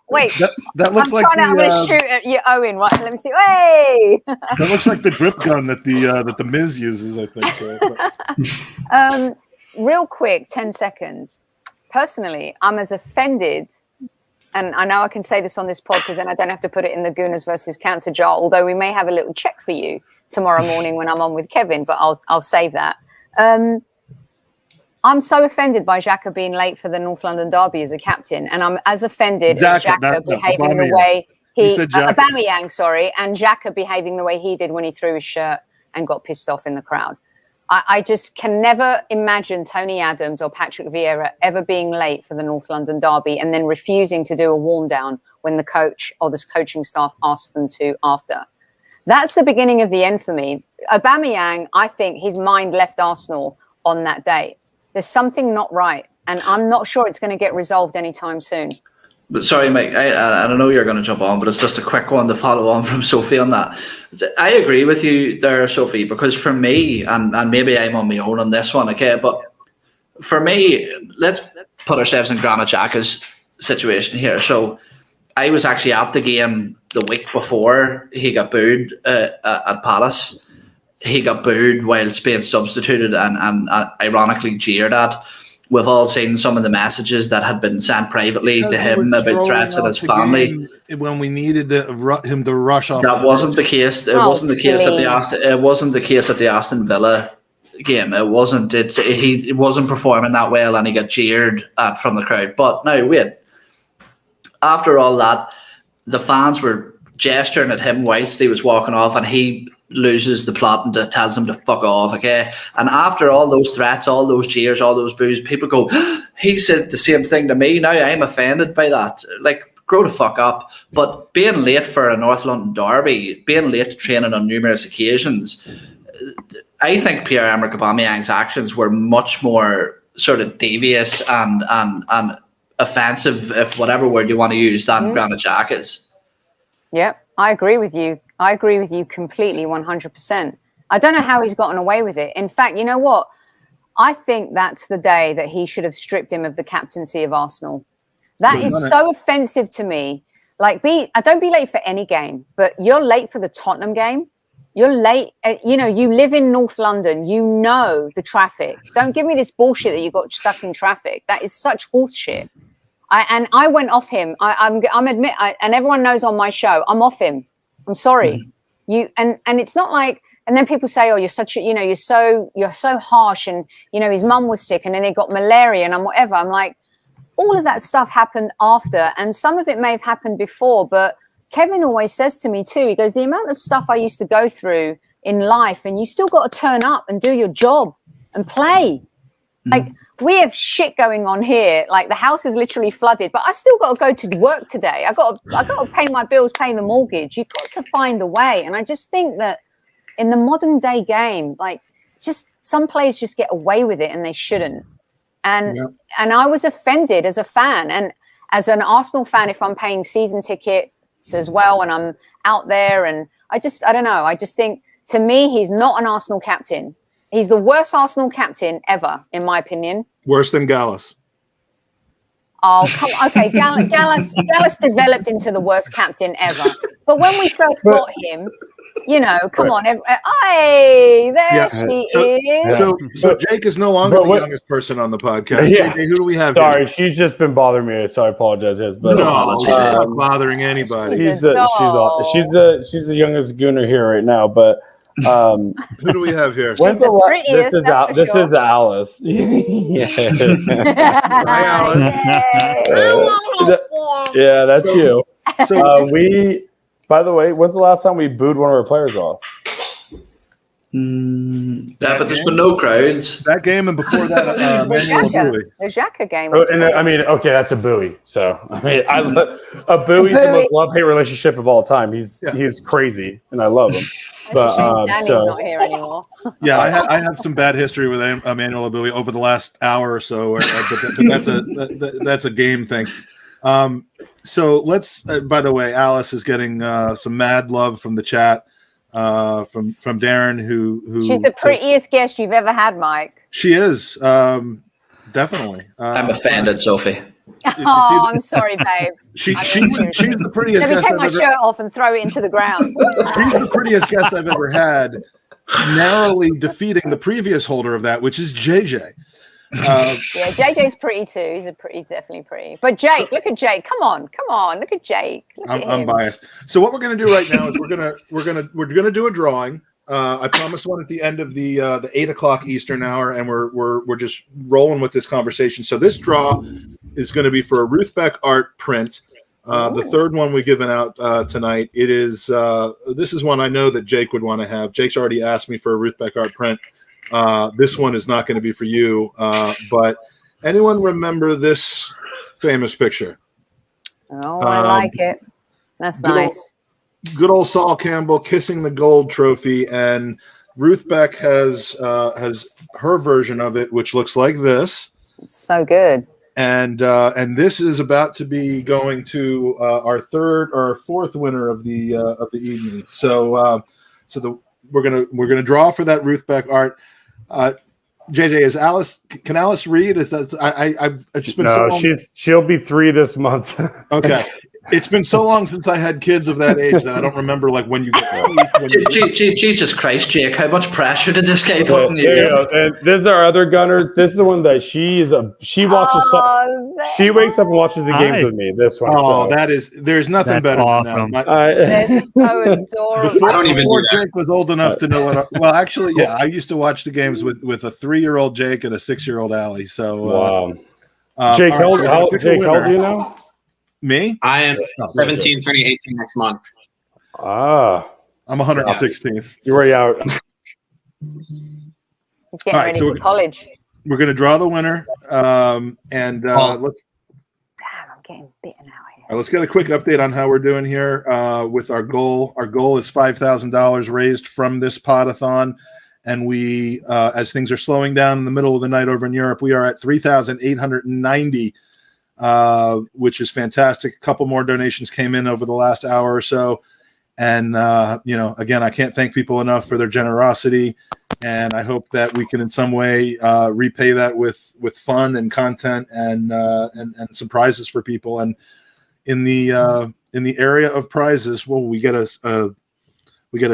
Wait, that looks I'm gonna shoot at you, Owen. Right, let me see. Hey, that looks like the drip gun that the Miz uses, I think. Real quick, 10 seconds. Personally, I'm as offended, and I know I can say this on this pod because then I don't have to put it in the Gooners versus Cancer jar, although we may have a little check for you tomorrow morning when I'm on with Kevin, but I'll save that. I'm so offended by Xhaka being late for the North London derby as a captain, and I'm as offended as Xhaka behaving the way Aubameyang, and Xhaka behaving the way he did when he threw his shirt and got pissed off in the crowd. I just can never imagine Tony Adams or Patrick Vieira ever being late for the North London derby and then refusing to do a warm down when the coach or the coaching staff asked them to after. That's the beginning of the end for me. Aubameyang, I think his mind left Arsenal on that day. There's something not right, and I'm not sure it's going to get resolved anytime soon. But sorry, Mike, I know you're going to jump on, but it's just a quick one to follow on from Sophie on that. I agree with you there, Sophie, because for me, and maybe I'm on my own on this one, okay, but for me, let's put ourselves in Granit Xhaka's situation here. So I was actually at the game the week before he got booed at Palace. He got booed whilst being substituted and ironically jeered at. We've all seen some of the messages that had been sent privately to him about threats at his family. When we needed him to rush off, that wasn't the case. It wasn't the case at the Aston. It wasn't the case at the Aston Villa game. It wasn't. He wasn't performing that well, and he got jeered at from the crowd. But now wait, after all that, the fans were gesturing at him whilst he was walking off, and he loses the plot and tells him to fuck off, okay? And after all those threats, all those cheers, all those boos, people go, he said the same thing to me. Now I'm offended by that. Like, grow the fuck up. But being late for a North London derby, being late to training on numerous occasions, I think Pierre-Emerick Aubameyang's actions were much more sort of devious and offensive, if whatever word you want to use, than Granit Xhaka is. Yeah, I agree with you. I agree with you completely, 100%. I don't know how he's gotten away with it. In fact, you know what? I think that's the day that he should have stripped him of the captaincy of Arsenal. That is so offensive to me. Like, don't be late for any game, but you're late for the Tottenham game. You're late. You live in North London. You know the traffic. Don't give me this bullshit that you got stuck in traffic. That is such horse shit. I went off him. And everyone knows on my show, I'm off him. I'm sorry. And it's not like, and then people say, oh, you're such a, you're so harsh. And, his mum was sick and then they got malaria and whatever. I'm like, all of that stuff happened after. And some of it may have happened before. But Kevin always says to me too, he goes, the amount of stuff I used to go through in life, and you still got to turn up and do your job and play. Like, we have shit going on here. Like, the house is literally flooded, but I still got to go to work today. I got to pay my bills, pay the mortgage. You've got to find a way. And I just think that in the modern day game, like, just some players just get away with it and they shouldn't. And I was offended as a fan, and as an Arsenal fan, if I'm paying season tickets as well and I'm out there, and I don't know. I just think, to me, he's not an Arsenal captain. He's the worst Arsenal captain ever, in my opinion. Worse than Gallas. Oh, come on. Okay, Gallas developed into the worst captain ever. But when we first got him, come on. Hey, there she is. So Jake is no longer the youngest person on the podcast. Yeah. Who do we have? Sorry, she's just been bothering me, so I apologize. But no, she's not bothering anybody. She's the youngest Gooner here right now, but. Who do we have here? This is Alice. Hi, Alice. Yeah, that's you. So by the way, when's the last time we booed one of our players off? Yeah, but there's been no crowds. That game, and before that, Manuel Bowie. The Xhaka game. Okay, that's a Bowie. So a Bowie's the most love-hate relationship of all time. He's crazy, and I love him. But Danny's not here anymore. Yeah, I have some bad history with Emmanuel Bowie over the last hour or so. But that's a game thing. So let's. By the way, Alice is getting some mad love from the chat. From Darren, who she's the prettiest guest you've ever had, Mike. She is, definitely. I'm offended, Sophie. Oh, I'm sorry, babe. She's the prettiest. Let me take my shirt off and throw it into the ground. She's the prettiest guest I've ever had, narrowly defeating the previous holder of that, which is JJ. JJ's pretty too. He's definitely pretty. But Jake, look at Jake. Come on, look at Jake. I'm biased. So what we're gonna do right now is we're gonna do a drawing. I promised one at the end of the 8:00 Eastern hour, and we're just rolling with this conversation. So this draw is going to be for a Ruth Beck art print. The third one we've given out tonight. It is this is one I know that Jake would want to have. Jake's already asked me for a Ruth Beck art print. This one is not going to be for you, but anyone remember this famous picture? Oh, I like it. That's nice. Good old Saul Campbell kissing the gold trophy, and Ruth Beck has her version of it, which looks like this. It's so good. And this is about to be going to our third or fourth winner of the evening. So we're gonna draw for that Ruth Beck art. JJ, is Alice? Can Alice read? Is that I've just been so long. She'll be 3 this month. Okay. It's been so long since I had kids of that age that I don't remember when you get. Jesus Christ, Jake! How much pressure did this guy put on you? And this is our other gunner. This is the one that she watches. She wakes up and watches the games with me. This one. Oh, there's nothing better awesome. than that. That's so adorable. Before Jake was old enough to know what. Well, actually, yeah, I used to watch the games with a 3-year-old Jake and a 6-year-old Allie. So, wow. Jake, how old are you now? Me? I am 17, turning 18 next month. I'm 116th. You're already out. He's getting ready for college. We're going to draw the winner, and let's. Damn, I'm getting bitten out here. Let's get a quick update on how we're doing here with our goal. Our goal is $5,000 raised from this podathon, and we, as things are slowing down in the middle of the night over in Europe, we are at 3,890, which is fantastic. A couple more donations came in over the last hour or so. And, again, I can't thank people enough for their generosity. And I hope that we can in some way repay that with fun and content and some prizes for people. And in the area of prizes, well, we get a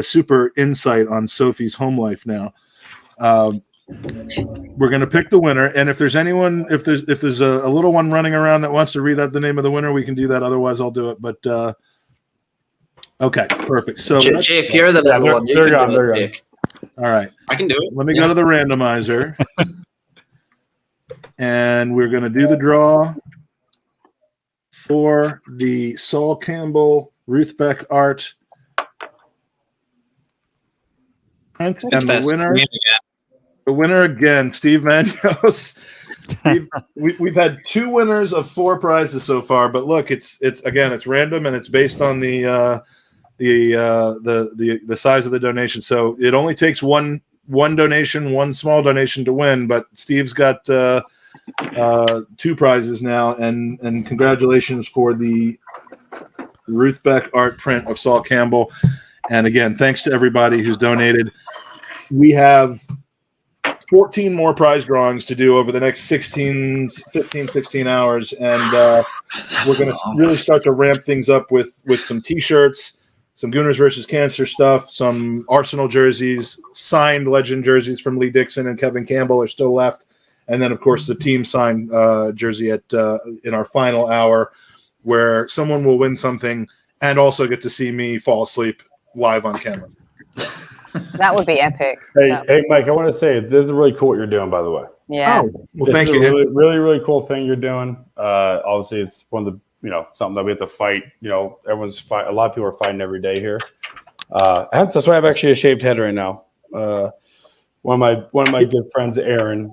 super insight on Sophie's home life now. We're going to pick the winner, and if there's anyone, if there's a little one running around that wants to read out the name of the winner, we can do that. Otherwise, I'll do it. But okay, perfect. So Jake, you're the little one. You can do it, Jake. All right, I can do it. Let me go to the randomizer, and we're going to do the draw for the Saul Campbell Ruth Beck art print, and the winner again, Steve Manios. We've had 2 winners of 4 prizes so far, but look, it's random and it's based on the size of the donation. So it only takes one donation, one small donation to win. But Steve's got 2 prizes now, and congratulations for the Ruth Beck art print of Saul Campbell. And again, thanks to everybody who's donated. We have 14 more prize drawings to do over the next 16 hours, and we're going to really start to ramp things up with some T-shirts, some Gooners versus Cancer stuff, some Arsenal jerseys, signed legend jerseys from Lee Dixon and Kevin Campbell are still left, and then of course the team signed jersey in our final hour, where someone will win something and also get to see me fall asleep live on camera. That would be epic. Hey, Mike, I want to say this is really cool what you're doing, by the way. Yeah. Oh, well, thank you. Really, really, really cool thing you're doing. Obviously, it's one of the something that we have to fight. Everyone's fight. A lot of people are fighting every day here. That's why I have actually a shaved head right now. One of my good friends, Erin,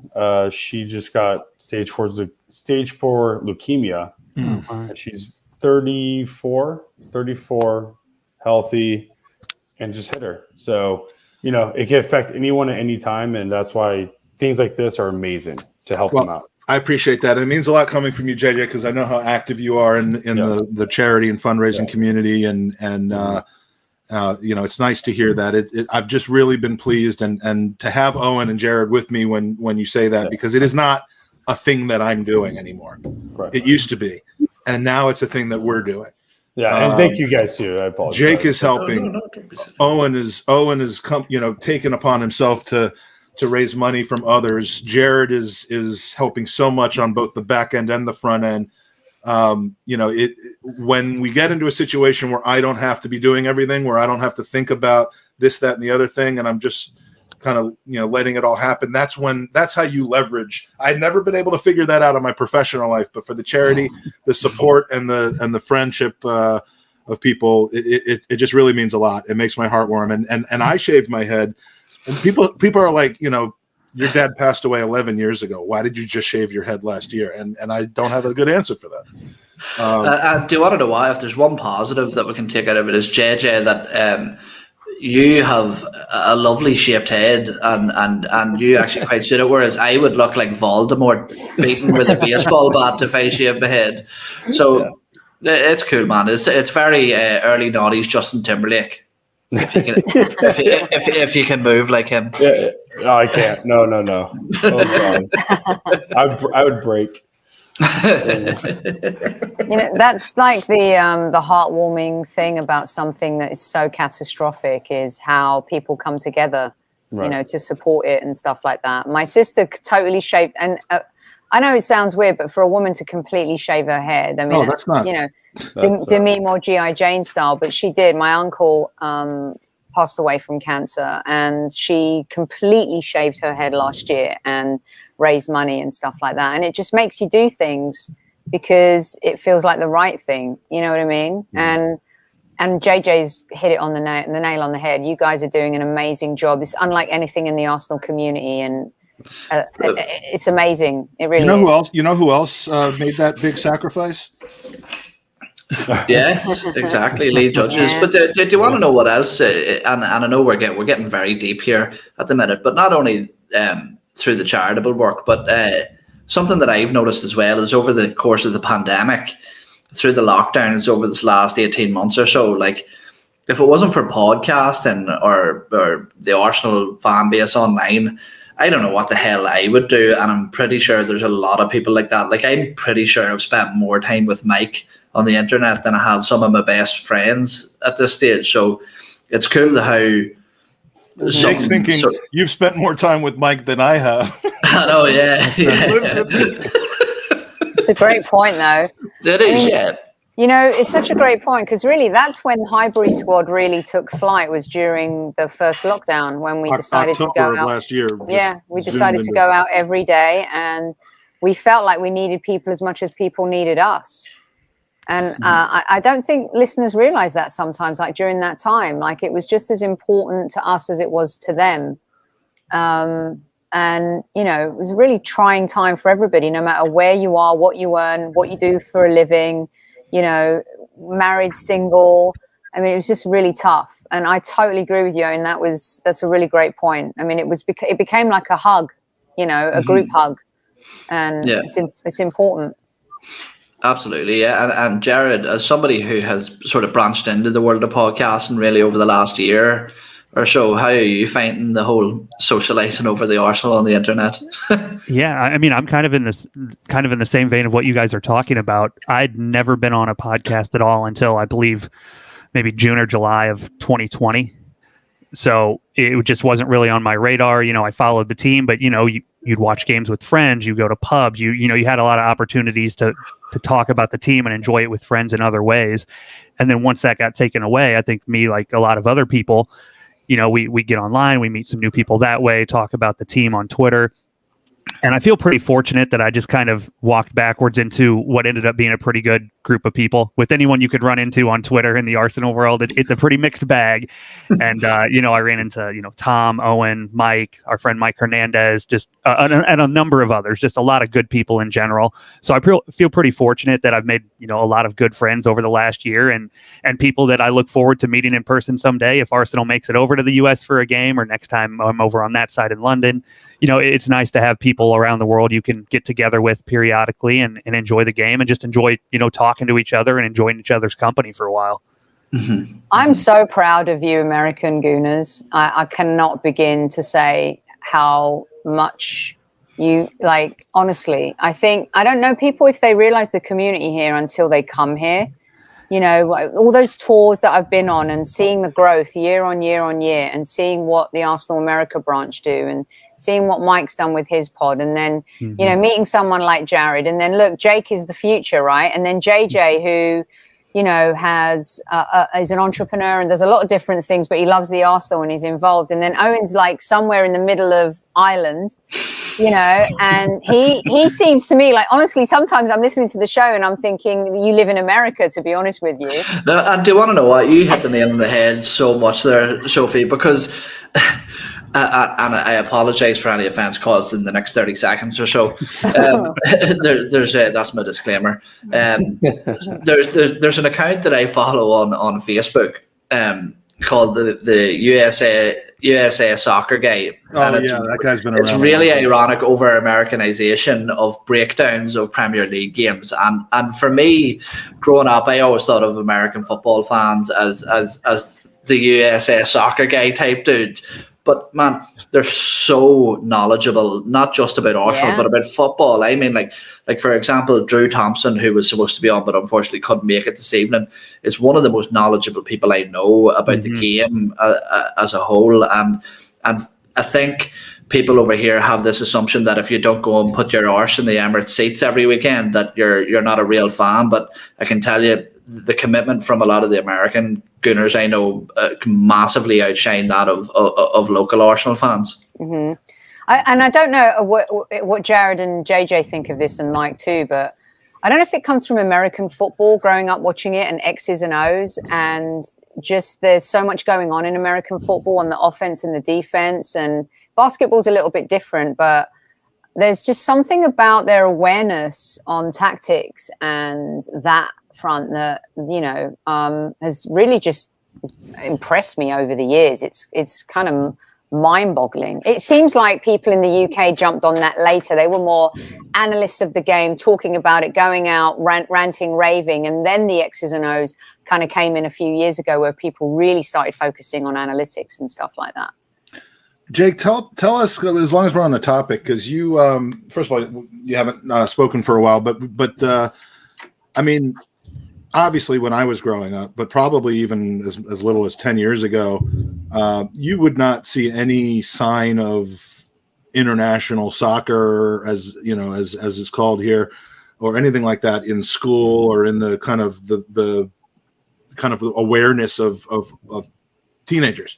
she just got stage 4 leukemia. And she's 34, healthy, and just hit her. So, it can affect anyone at any time, and that's why things like this are amazing to help them out. I appreciate that. It means a lot coming from you, JJ, because I know how active you are in the charity and fundraising community, and it's nice to hear that. I've just really been pleased, and to have Owen and Jared with me when you say that, because it is not a thing that I'm doing anymore. Right. It used to be, and now it's a thing that we're doing. Yeah, and thank you guys too. I apologize. Jake is helping. Owen is taken upon himself to raise money from others. Jared is helping so much on both the back end and the front end. When we get into a situation where I don't have to be doing everything, where I don't have to think about this, that, and the other thing, and I'm just kind of letting it all happen, that's how you leverage. I've never been able to figure that out in my professional life, but for the charity, the support and the friendship of people, it just really means a lot. It makes my heart warm. And I shaved my head, and people are like, your dad passed away 11 years ago. Why did you just shave your head last year? And I don't have a good answer for that. Do you want to know why? If there's one positive that we can take out of it, is JJ, that you have a lovely shaped head, and you actually quite suit it, whereas I would look like Voldemort beaten with a baseball bat if I shaved my head. So it's cool, man. It's very early noughties Justin Timberlake. If you can move like him. Yeah, no, I can't. No. Oh God, I would break. That's like the heartwarming thing about something that is so catastrophic, is how people come together, right, to support it and stuff like that. My sister totally shaved, and I know it sounds weird, but for a woman to completely shave her head, I mean, that's not, Demi or G.I. Jane style, but she did. My uncle passed away from cancer, and she completely shaved her head last year and raised money and stuff like that. And it just makes you do things because it feels like the right thing. You know what I mean? And JJ's hit it on the nail on the head. You guys are doing an amazing job. It's unlike anything in the Arsenal community, and it's amazing. It really is. You know who else made that big sacrifice? Yeah, exactly. Lead judges. Yeah. But do you want to know what else? And I know we're getting very deep here at the minute, but not only through the charitable work, but something that I've noticed as well is over the course of the pandemic, through the lockdowns over this last 18 months or so, like if it wasn't for podcasting or the Arsenal fan base online, I don't know what the hell I would do. And I'm pretty sure there's a lot of people like that. Like I'm pretty sure I've spent more time with Mike on the internet than I have some of my best friends at this stage. So it's cool how Jake's thinking you've spent more time with Mike than I have. I know, yeah. It's a great point, though. It is, yeah. You know, it's such a great point because really that's when Highbury Squad really took flight, was during the first lockdown when we decided to go out last year. Yeah, we decided to go out every day, and we felt like we needed people as much as people needed us. And I don't think listeners realize that sometimes, like during that time, like it was just as important to us as it was to them. And, you know, it was a really trying time for everybody, no matter where you are, what you earn, what you do for a living, you know, married, single. I mean, it was just really tough. And I totally agree with you. And that's a really great point. I mean, it became like a hug, you know, a group hug. And it's important. Absolutely, yeah. And Jared, as somebody who has sort of branched into the world of podcasting really over the last year or so, how are you finding the whole socializing over the Arsenal on the internet? Yeah, I mean, I'm kind of in the same vein of what you guys are talking about. I'd never been on a podcast at all until I believe maybe June or July of 2020. So it just wasn't really on my radar. You know, I followed the team, but you know, you'd watch games with friends, you go to pubs, you know, you had a lot of opportunities to talk about the team and enjoy it with friends in other ways. And then once that got taken away, I think me, like a lot of other people, you know, we get online, we meet some new people that way, talk about the team on Twitter. And I feel pretty fortunate that I just kind of walked backwards into what ended up being a pretty good group of people. With anyone you could run into on Twitter in the Arsenal world, it's a pretty mixed bag. And, you know, I ran into, you know, Tom, Owen, Mike, our friend Mike Hernandez, just and a number of others, just a lot of good people in general. So I feel pretty fortunate that I've made, you know, a lot of good friends over the last year and people that I look forward to meeting in person someday. If Arsenal makes it over to the US for a game, or next time I'm over on that side in London, you know, it's nice to have people around the world you can get together with periodically and enjoy the game and just enjoy, you know, talking to each other and enjoying each other's company for a while. Mm-hmm. I'm so proud of you, American Gooners. I cannot begin to say how much you, like, honestly, I don't know people if they realize the community here until they come here. You know, all those tours that I've been on and seeing the growth year on year on year and seeing what the Arsenal America branch do and seeing what Mike's done with his pod, and then, you know, meeting someone like Jared, and then look, Jake is the future, right? And then JJ, who, you know, is an entrepreneur and does a lot of different things, but he loves the Arsenal and he's involved. And then Owen's like somewhere in the middle of Ireland, you know, and he seems to me like, honestly, sometimes I'm listening to the show and I'm thinking you live in America, to be honest with you. No, and do you want to know what? You hit the nail on the head so much there, Sophie, because and I apologize for any offense caused in the next 30 seconds or so. That's my disclaimer. There's an account that I follow on Facebook called the USA Soccer Guy. Oh, yeah, that guy's been around. It's really ironic over-Americanization of breakdowns of Premier League games. And for me, growing up, I always thought of American football fans as the USA Soccer Guy type dude. But man, they're so knowledgeable, not just about Arsenal, but about football. I mean, like for example, Drew Thompson, who was supposed to be on, but unfortunately couldn't make it this evening, is one of the most knowledgeable people I know about the game as a whole. And I think people over here have this assumption that if you don't go and put your arse in the Emirates seats every weekend, that you're not a real fan. But I can tell you, the commitment from a lot of the American Gooners I know can massively outshine that of local Arsenal fans. I don't know what Jared and JJ think of this, and Mike too, but I don't know if it comes from American football, growing up watching it, and X's and O's, and just there's so much going on in American football on the offense and the defense, and basketball's a little bit different, but there's just something about their awareness on tactics and that front that, you know, has really just impressed me over the years. It's kind of mind-boggling. It seems like people in the UK jumped on that later. They were more analysts of the game, talking about it, going out, ranting, raving, and then the X's and O's kind of came in a few years ago where people really started focusing on analytics and stuff like that. Jake, tell us, as long as we're on the topic, because you, first of all, you haven't spoken for a while, but I mean, obviously when I was growing up, but probably even as little as 10 years ago, you would not see any sign of international soccer, as you know, as it's called here, or anything like that in school or in the kind of the kind of awareness of teenagers.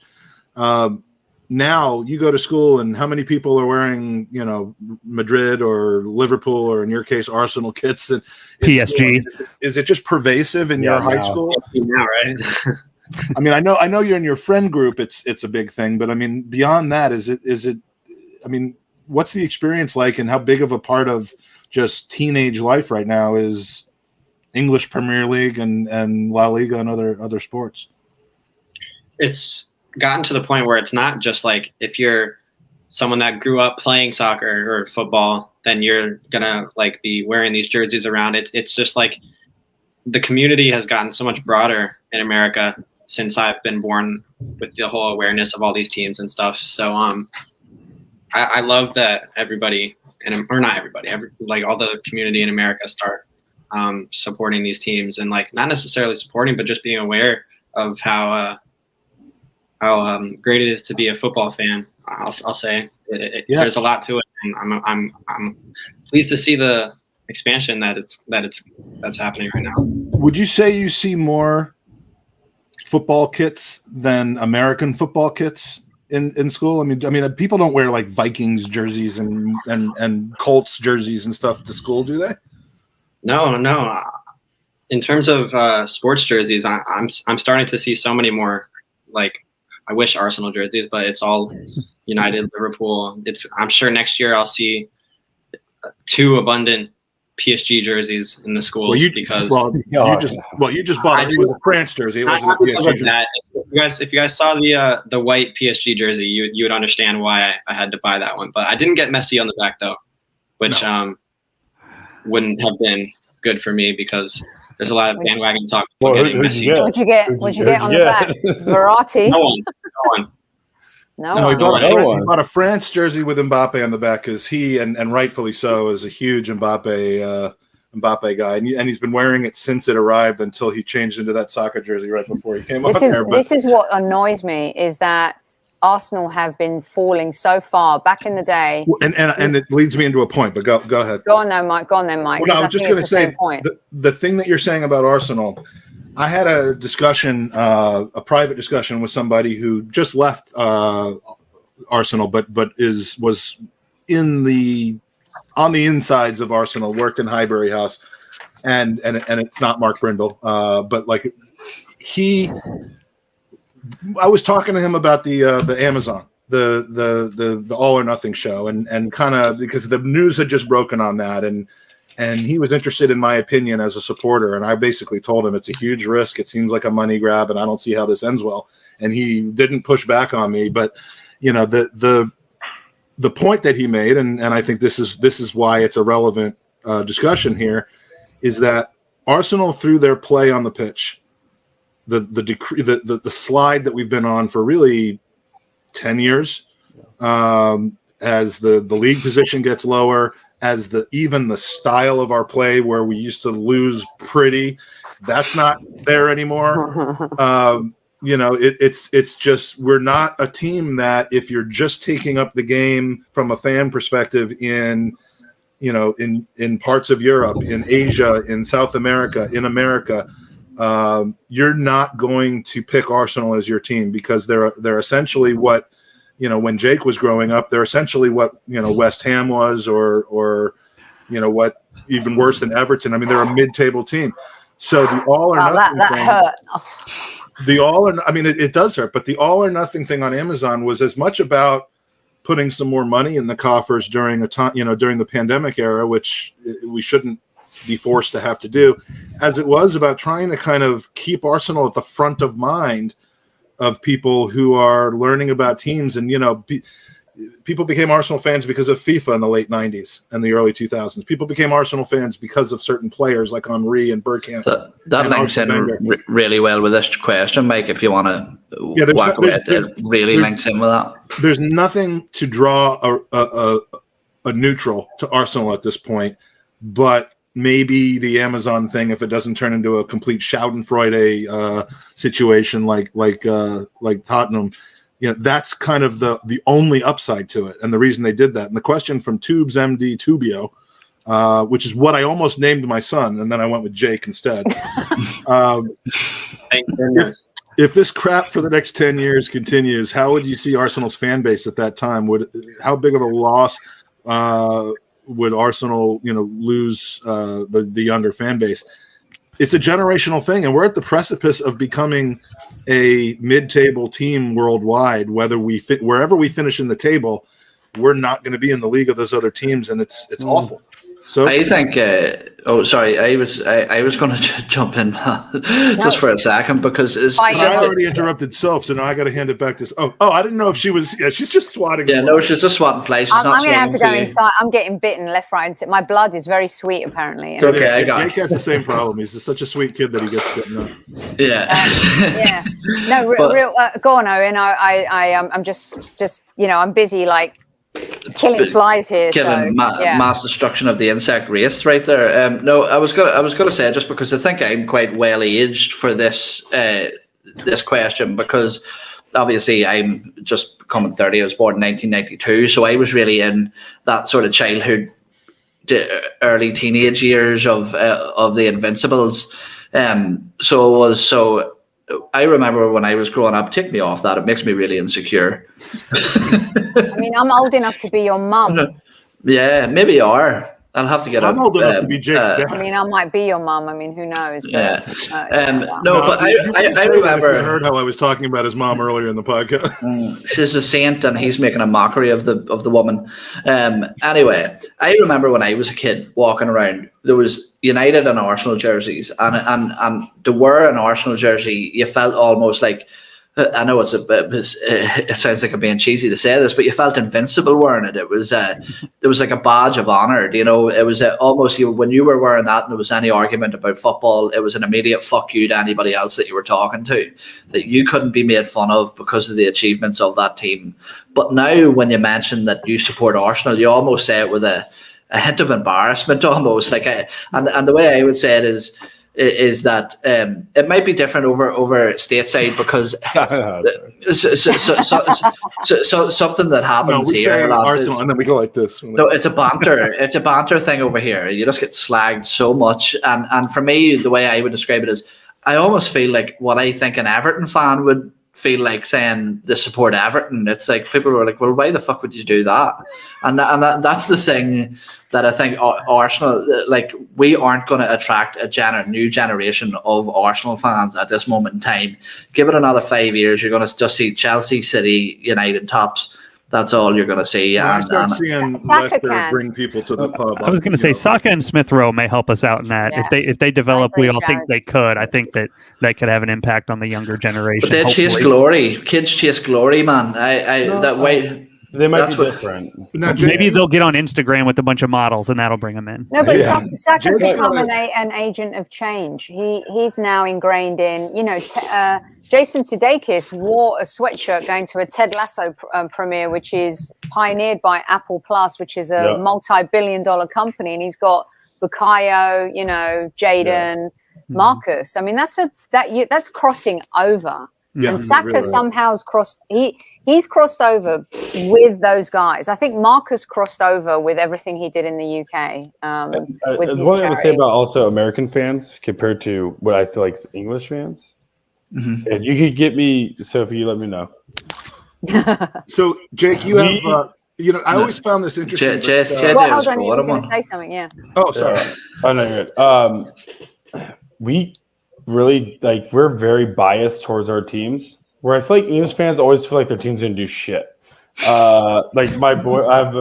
Now you go to school, and how many people are wearing, you know, Madrid or Liverpool, or in your case, Arsenal kits? And PSG. Is it just pervasive in your high school? Now, right? I mean, I know you're in your friend group. It's a big thing, but I mean, beyond that, is it? I mean, what's the experience like, and how big of a part of just teenage life right now is English Premier League and La Liga and other sports? It's gotten to the point where it's not just like, if you're someone that grew up playing soccer or football, then you're gonna like be wearing these jerseys around. It's just like the community has gotten so much broader in America since I've been born, with the whole awareness of all these teams and stuff. So I love that everybody, or not everybody, like all the community in America start supporting these teams, and like not necessarily supporting, but just being aware of how great it is to be a football fan. I'll say there's a lot to it, and I'm pleased to see the expansion that's happening right now. Would you say you see more football kits than American football kits in school? I mean, people don't wear like Vikings jerseys and Colts jerseys and stuff to school, do they? No. In terms of sports jerseys, I'm starting to see so many more. Like, I wish Arsenal jerseys, but it's all United, Liverpool. I'm sure next year I'll see 2 abundant PSG jerseys in the schools, you just bought it. It was a France jersey. It wasn't a PSG jersey. If you guys saw the white PSG jersey, you would understand why I had to buy that one. But I didn't get Messi on the back though, which wouldn't have been good for me, because there's a lot of bandwagon talk about getting Messi. What'd you get on the back? Verratti? No one. No, he bought a France jersey with Mbappe on the back, because he, and rightfully so, is a huge Mbappe guy, and he's been wearing it since it arrived, until he changed into that soccer jersey right before he came up there. This is what annoys me, is that Arsenal have been falling so far back in the day. And it leads me into a point, but go ahead. Go on then, Mike. Well, no, I was just going to say, the thing that you're saying about Arsenal, I had a discussion, a private discussion with somebody who just left Arsenal, but was on the insides of Arsenal, worked in Highbury House, and it's not Mark Brindle, but like I was talking to him about the Amazon, the All or Nothing show, and kind of because the news had just broken on that, and he was interested in my opinion as a supporter, and I basically told him it's a huge risk. It seems like a money grab, and I don't see how this ends well. And he didn't push back on me, but you know, the point that he made, and I think this is why it's a relevant discussion here, is that Arsenal, through their play on the pitch, the slide that we've been on for really 10 years, as the league position gets lower, as even the style of our play, where we used to lose pretty, that's not there anymore. You know, it's just, we're not a team that, if you're just taking up the game from a fan perspective in parts of Europe, in Asia, in South America, in America, you're not going to pick Arsenal as your team, because they're essentially what, you know, when Jake was growing up, they're essentially what, you know, West Ham was, or what even worse than Everton. I mean, they're a mid-table team. So the all or nothing that thing, hurt. the all or, I mean, it does hurt, but the all or nothing thing on Amazon was as much about putting some more money in the coffers during a time, during the pandemic era, which we shouldn't be forced to have to do, as it was about trying to kind of keep Arsenal at the front of mind of people who are learning about teams. And, people became Arsenal fans because of FIFA in the late 90s and the early 2000s. People became Arsenal fans because of certain players like Henry and Bergkamp. That links in really well with this question, Mike, if you want to walk away. It really links in with that. There's nothing to draw a neutral to Arsenal at this point, but maybe the Amazon thing, if it doesn't turn into a complete Schadenfreude situation like Tottenham, that's kind of the only upside to it, and the reason they did that. And the question from Tubes MD Tubio, which is what I almost named my son, and then I went with Jake instead. Thank goodness. If this crap for the next 10 years continues, how would you see Arsenal's fan base at that time? How big of a loss would Arsenal, lose the younger fan base? It's a generational thing, and we're at the precipice of becoming a mid-table team worldwide. Wherever we finish in the table, we're not going to be in the league of those other teams, and it's awful. So I think. I was going to jump in just for a second because I already interrupted Soph, so now I got to hand it back to. Oh, I didn't know if she was. Yeah, she's just swatting. Yeah, no, she's just swatting flies. I'm going to have to go inside. I'm getting bitten left, right, and center. My blood is very sweet, apparently. So okay, Jake has the same problem. He's just such a sweet kid that he gets bitten up. Yeah. Yeah. No, real. Go on, Owen. I'm just I'm busy killing flies here. Mass destruction of the insect race right there. No, I was gonna say, just because I think I'm quite well aged for this question, because obviously I'm just becoming 30. I was born in 1992, so I was really in that sort of childhood, early teenage years of the Invincibles. So I remember when I was growing up, take me off that. It makes me really insecure. I mean, I'm old enough to be your mum. Yeah, maybe you are. I'll have to get I'm old enough to be Jake's dad. I mean, I might be your mum. I mean, who knows? But, I remember. I heard how I was talking about his mom earlier in the podcast. She's a saint, and he's making a mockery of the woman. Anyway, I remember when I was a kid walking around, there was United and Arsenal jerseys, and to wear an Arsenal jersey, you felt almost like. I know it sounds like I'm being cheesy to say this, but you felt invincible wearing it. It was like a badge of honor. It was almost when you were wearing that and there was any argument about football, it was an immediate fuck you to anybody else that you were talking to, that you couldn't be made fun of because of the achievements of that team. But now when you mention that you support Arsenal, you almost say it with a hint of embarrassment almost. And the way I would say it is that it might be different over stateside, because so something that happens here. Arsenal, and then we go like this. No, it's a banter thing over here. You just get slagged so much, and for me, the way I would describe it is, I almost feel like what I think an Everton fan would feel like saying they support Everton. It's like people were like, well, why the fuck would you do that? And that's the thing that I think Arsenal, we aren't going to attract a new generation of Arsenal fans at this moment in time. Give it another 5 years, you're going to just see Chelsea, City, United tops. That's all you're going to see. I start seeing Leicester bring people to the pub. I was going to say Saka and Smith Rowe may help us out in that. Yeah. If they develop, we all think they could. I think that could have an impact on the younger generation. But they chase glory. Kids chase glory, man. They might be different. Maybe they'll get on Instagram with a bunch of models, and that'll bring them in. No, but Saka's become an agent of change. He's now ingrained in, Jason Sudeikis wore a sweatshirt going to a Ted Lasso premiere, which is pioneered by Apple Plus, which is a multi-billion-dollar company, and he's got Bukayo, Jaden, Marcus. I mean, that's crossing over. Yeah, and Saka somehow has crossed. He's crossed over with those guys. I think Marcus crossed over with everything he did in the UK. With one thing I would say about also American fans compared to what I feel like is English fans. Mm-hmm. If you could get me, Sophie, you let me know. So, Jake, you have I always found this interesting. Hold on, you were going to say something, yeah. Oh, sorry. Oh, no, good. We really, we're very biased towards our teams, where I feel like English fans always feel like their team's going to do shit. My boy, I have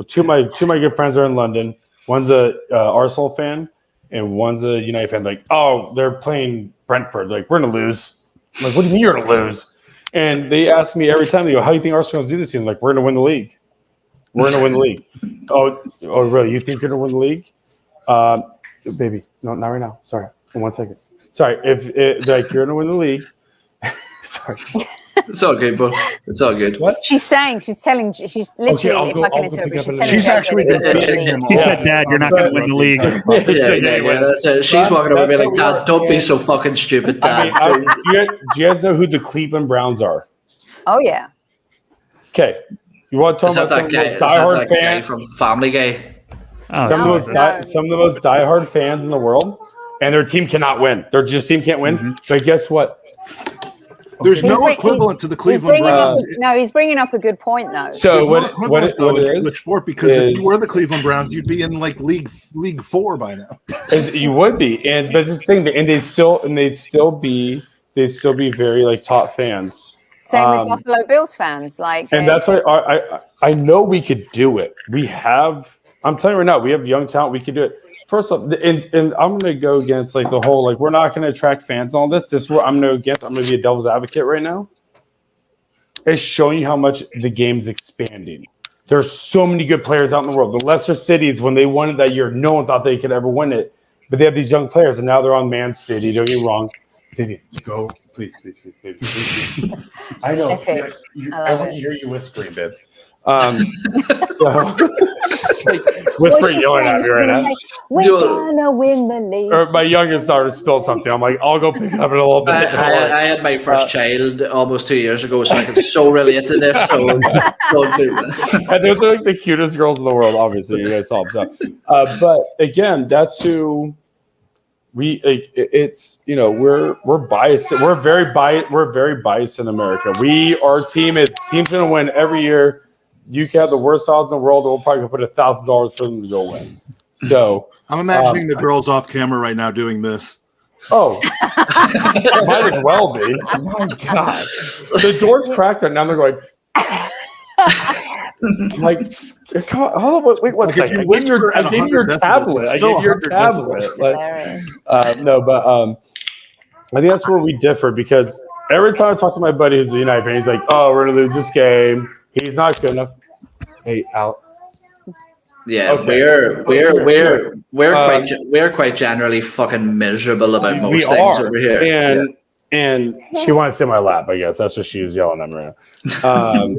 two of my good friends are in London. One's a Arsenal fan, and one's a United fan. Like, oh, they're playing Brentford. Like, we're going to lose. I'm like, what do you mean you're going to lose? And they ask me every time, they go, how do you think Arsenal's do this season? Like, we're going to win the league. We're going to win the league. Oh, really? You think you're going to win the league? Baby, no, not right now. Sorry. 1 second. Sorry. If you're going to win the league. Sorry. It's all good, bro. It's all good. What? She's literally, she's actually He said, Dad, you're not going to win the league. Yeah, that's it. She's walking over me like, Dad, don't be so fucking stupid, Dad. Do you guys know who the Cleveland Browns are? Oh, yeah. Okay. You want to talk about some diehard fans from Family Guy? Some of the most diehard fans in the world, and their team cannot win. Their team can't win. Mm-hmm. But guess what? There's no equivalent to the Cleveland Browns. He's bringing up a good point, though. So what it is? Sport, because if you were the Cleveland Browns, you'd be in like League 4 by now. You would be, but this thing, and they'd still be very top fans. Same with Buffalo Bills fans, and that's why I know we could do it. We have. I'm telling you right now, we have young talent. We could do it. First off, and I'm going to go against the whole we're not going to attract fans on this. This is what I'm going to against. I'm going to be a devil's advocate right now. It's showing you how much the game's expanding. There's so many good players out in the world. The lesser cities, when they won it that year, no one thought they could ever win it. But they have these young players, and now they're on Man City. Don't get me wrong. City, go, please. I know. Okay. I want to hear you whispering, babe. Whispering, yelling at me right now. We're gonna win the league. Or my youngest daughter spilled something. I'm like, I'll go pick it up in a little bit. I had my first child almost 2 years ago, so I can so relate to this. So and those are the cutest girls in the world. Obviously, you guys saw them. But again, that's who we. It's we're biased. We're very biased. We're very biased in America. Our team's gonna win every year. You can have the worst odds in the world, and we'll probably put $1,000 for them to go win. So I'm imagining the girls off camera right now doing this. Oh, might as well be. Oh my God, the door's cracked, and now they're going. Come on, hold on, wait 1 second. I gave you your tablet. No, but I think that's where we differ, because every time I talk to my buddy who's a United fan, he's like, "Oh, we're gonna lose this game. He's not good enough." Hey, Al. Yeah, okay. we're quite generally fucking miserable about most things over here. And she wanted to sit in my lap. I guess that's what she was yelling at me right now.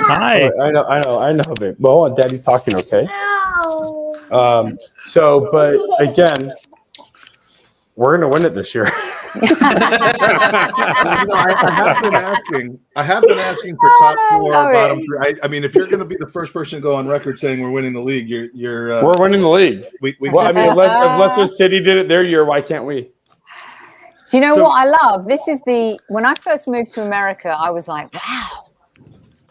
Hi. I know, babe. Well, Daddy's talking. Okay. But again, we're gonna win it this year. I have been asking for top 4, bottom 3. I mean, if you're going to be the first person to go on record saying we're winning the league, we're winning the league. Unless the City did it their year, why can't we? Do you know what I love? When I first moved to America, I was like, wow.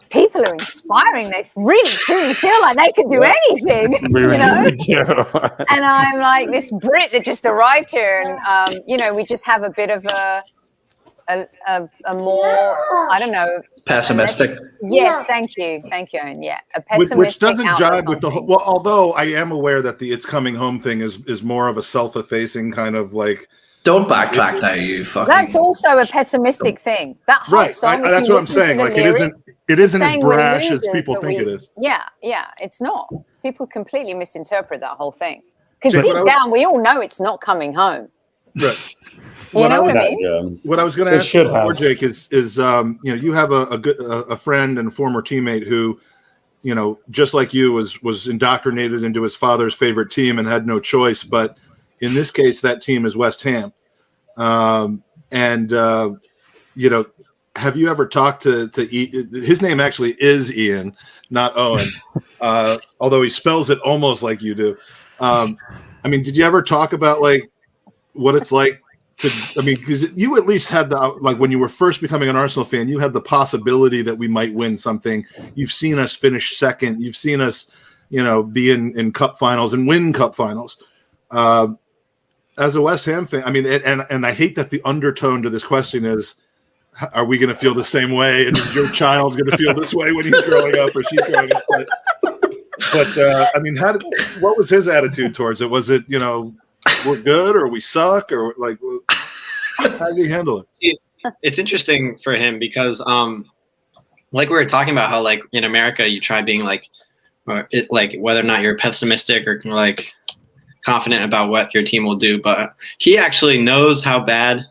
People are inspiring. They really truly feel like they can do anything, And I'm like this Brit that just arrived here, and we just have a bit of a more, I don't know, pessimistic. Yes, thank you, Eoin. Yeah, a pessimistic. Which doesn't jive with the whole. Well, although I am aware that the "it's coming home" thing is more of a self-effacing kind of like. Don't backtrack now, you fucking. That's also a pessimistic thing. That whole right. song. That's what I'm saying. Like it isn't as brash as people think it is. Yeah, it's not. People completely misinterpret that whole thing. Because deep down, we all know it's not coming home. Right. You know what I mean? What I was going to ask you before, Jake, is you have a friend and former teammate who, just like you, was indoctrinated into his father's favorite team and had no choice, but. In this case, that team is West Ham. Have you ever talked to his name actually is Ian, not Owen, although he spells it almost like you do. Did you ever talk about what it's like I mean, because you at least had the, like, when you were first becoming an Arsenal fan, you had the possibility that we might win something. You've seen us finish second. You've seen us, be in cup finals and win cup finals. As a West Ham fan, I mean, and I hate that the undertone to this question is, are we going to feel the same way? And is your child going to feel this way when he's growing up or she's growing up? But I mean, what was his attitude towards it? Was it, we're good or we suck, or like, how do you handle it? It's interesting for him because, like we were talking about how, like, in America, you try being like whether or not you're pessimistic or like confident about what your team will do, but he actually knows how bad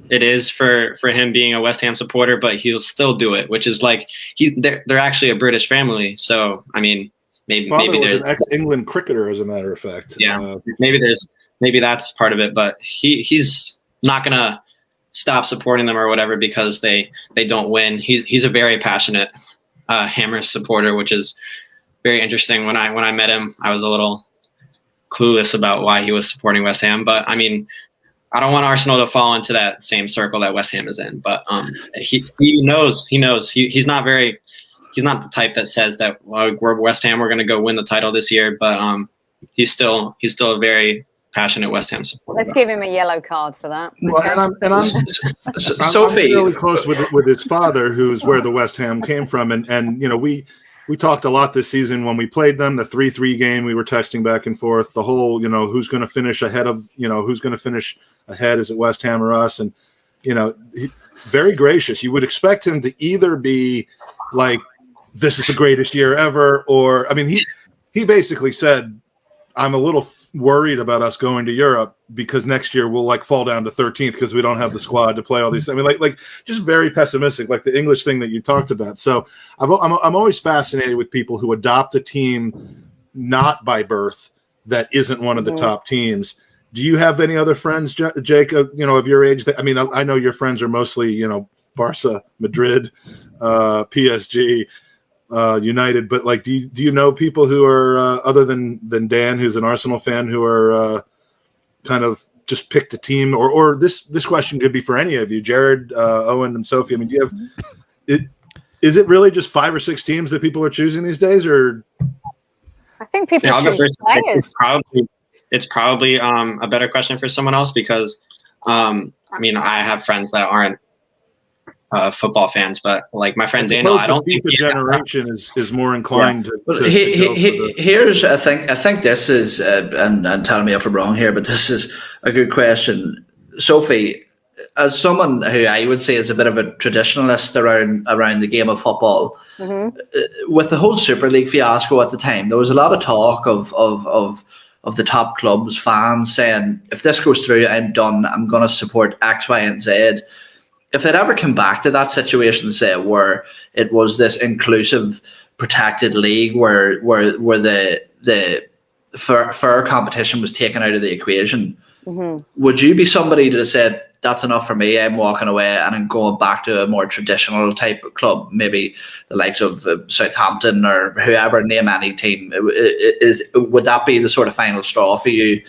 it is for him being a West Ham supporter, but he'll still do it, which is like they're actually a British family. So I mean, maybe there's an ex-England cricketer, as a matter of fact. Yeah, maybe that's part of it, but he's not gonna stop supporting them or whatever because they don't win. He's a very passionate Hammers supporter, which is very interesting. When I met him, I was a little clueless about why he was supporting West Ham, but I mean, I don't want Arsenal to fall into that same circle that West Ham is in. But he knows he's not the type that says that, well, we're West Ham, we're going to go win the title this year. But he's still a very passionate West Ham supporter. Let's give him a yellow card for that. Well, I'm Sophie, really close with his father, who's where the West Ham came from, and we talked a lot this season when we played them. The 3-3 game, we were texting back and forth. The whole, who's going to finish ahead of, who's going to finish ahead? Is it West Ham or us? And very gracious. You would expect him to either be like, this is the greatest year ever, or I mean, he basically said, I'm a little worried about us going to Europe because next year we'll like fall down to 13th because we don't have the squad to play all these. I mean, like just very pessimistic, like the English thing that you talked about. So I'm always fascinated with people who adopt a team not by birth that isn't one of the top teams. Do you have any other friends, Jake, of your age? I mean, I know your friends are mostly, Barca, Madrid, PSG, United, but like, do you know people who are other than Dan, who's an Arsenal fan, who are kind of just picked a team, or this question could be for any of you, Jared, Owen, and Sophie. I mean, do you have it? Is it really just 5 or 6 teams that people are choosing these days, or? I think people choose players. It's probably a better question for someone else because I mean, I have friends that aren't football fans, but like my friend Daniel, I don't think the generation is more inclined to. But here's I think this is and tell me if I'm wrong here, but this is a good question, Sophie. As someone who I would say is a bit of a traditionalist around the game of football, with the whole Super League fiasco at the time, there was a lot of talk of the top clubs, fans saying, if this goes through, I'm done. I'm going to support X, Y, and Z. If it ever come back to that situation, say, where it was this inclusive, protected league where the fair competition was taken out of the equation, would you be somebody that said, that's enough for me, I'm walking away and I'm going back to a more traditional type of club, maybe the likes of Southampton or whoever, name any team? Would that be the sort of final straw for you?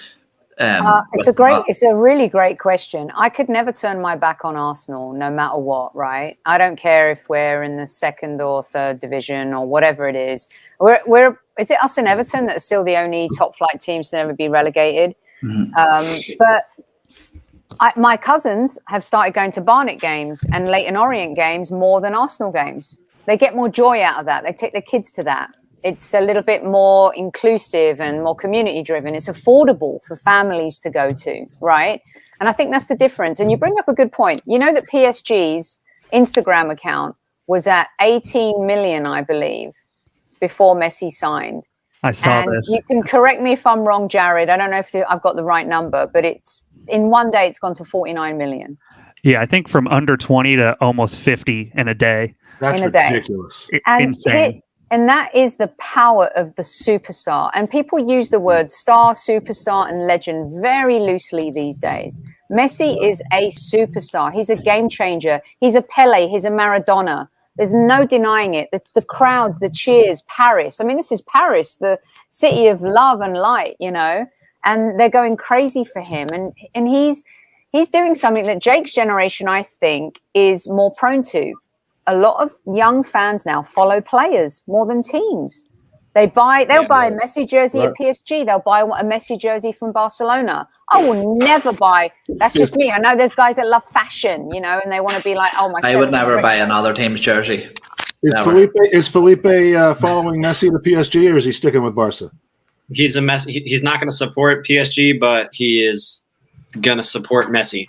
It's a really great question. I could never turn my back on Arsenal, no matter what, right? I don't care if we're in the 2nd or 3rd division or whatever it is. Is it us and Everton that are still the only top flight teams to never be relegated? But my cousins have started going to Barnet games and Leyton Orient games more than Arsenal games. They get more joy out of that. They take their kids to that. It's a little bit more inclusive and more community driven. It's affordable for families to go to, right? And I think that's the difference. And you bring up a good point. You know that PSG's Instagram account was at 18 million, I believe, before Messi signed. I saw this. You can correct me if I'm wrong, Jared. I don't know if I've got the right number, but it's in one day it's gone to 49 million. Yeah, I think from under 20 to almost 50 in a day. That's ridiculous. Insane. And that is the power of the superstar. And people use the words star, superstar, and legend very loosely these days. Messi is a superstar. He's a game changer. He's a Pele. He's a Maradona. There's no denying it. The crowds, the cheers, Paris. I mean, this is Paris, the city of love and light, and they're going crazy for him. And he's doing something that Jake's generation, I think, is more prone to. A lot of young fans now follow players more than teams. They'll buy a Messi jersey at PSG. They'll buy a Messi jersey from Barcelona. I will never buy. That's just me. I know there's guys that love fashion, and they want to be like, oh my. I would never buy another team's jersey. Is Felipe following Messi to PSG, or is he sticking with Barca? He's a mess. He's not going to support PSG, but he is going to support Messi.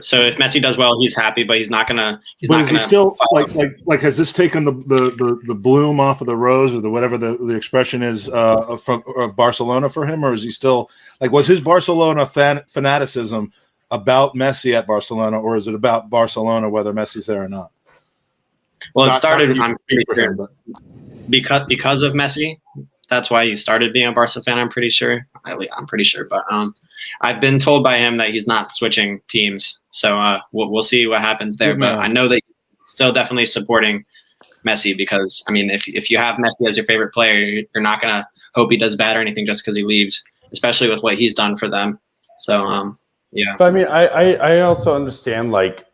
So if Messi does well, he's happy, but he's not going to. But is he still like? Has this taken the bloom off of the rose, or the whatever the expression is of Barcelona for him, or is he still like? Was his Barcelona fanaticism about Messi at Barcelona, or is it about Barcelona whether Messi's there or not? Well, it started. I'm pretty sure because of Messi. That's why he started being a Barca fan. I'm pretty sure. I'm pretty sure, but I've been told by him that he's not switching teams. So we'll see what happens there. But I know that he's still definitely supporting Messi because, I mean, if you have Messi as your favorite player, you're not going to hope he does bad or anything just because he leaves, especially with what he's done for them. So, yeah. But I mean, I also understand, like,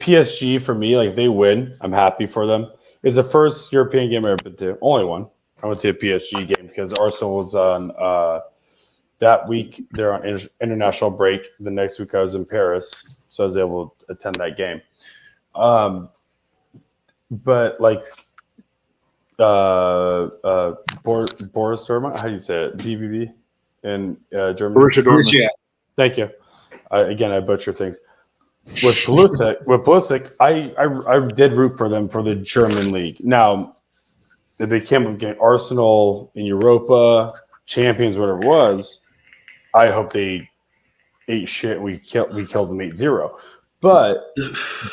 PSG for me, like, if they win, I'm happy for them. It's the first European game I've ever been to. Only one. I went to a PSG game because Arsenal was on that week. They're on international break. The next week I was in Paris, so I was able to attend that game. But like Boris Dortmund, how do you say it? BBB in Germany. Borussia Dortmund. Thank you. Again, I butcher things. With Pulisic, I did root for them for the German league. Now, if they came up against Arsenal in Europa, Champions, whatever it was, I hope they ate shit. We killed them 8-0. But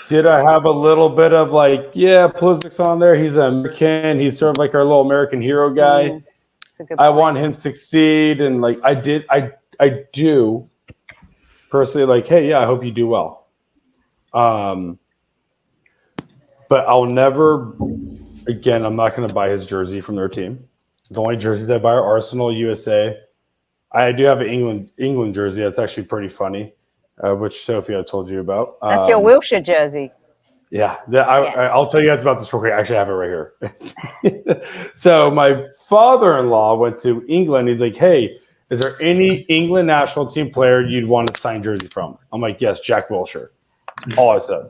did I have a little bit of like, yeah, Pulisic's on there. He's an American. He's sort of like our little American hero guy. I want him to succeed, and like I do personally like, hey, yeah, I hope you do well. But I'll never. Again, I'm not going to buy his jersey from their team. The only jerseys I buy are Arsenal, USA. I do have an England jersey. That's actually pretty funny, which Sophie I told you about. That's your Wilshire jersey. Yeah, I'll tell you guys about this real quick. Actually, I have it right here. So my father-in-law went to England. He's like, hey, is there any England national team player you'd want to sign jersey from? I'm like, yes, Jack Wilshere. All I said.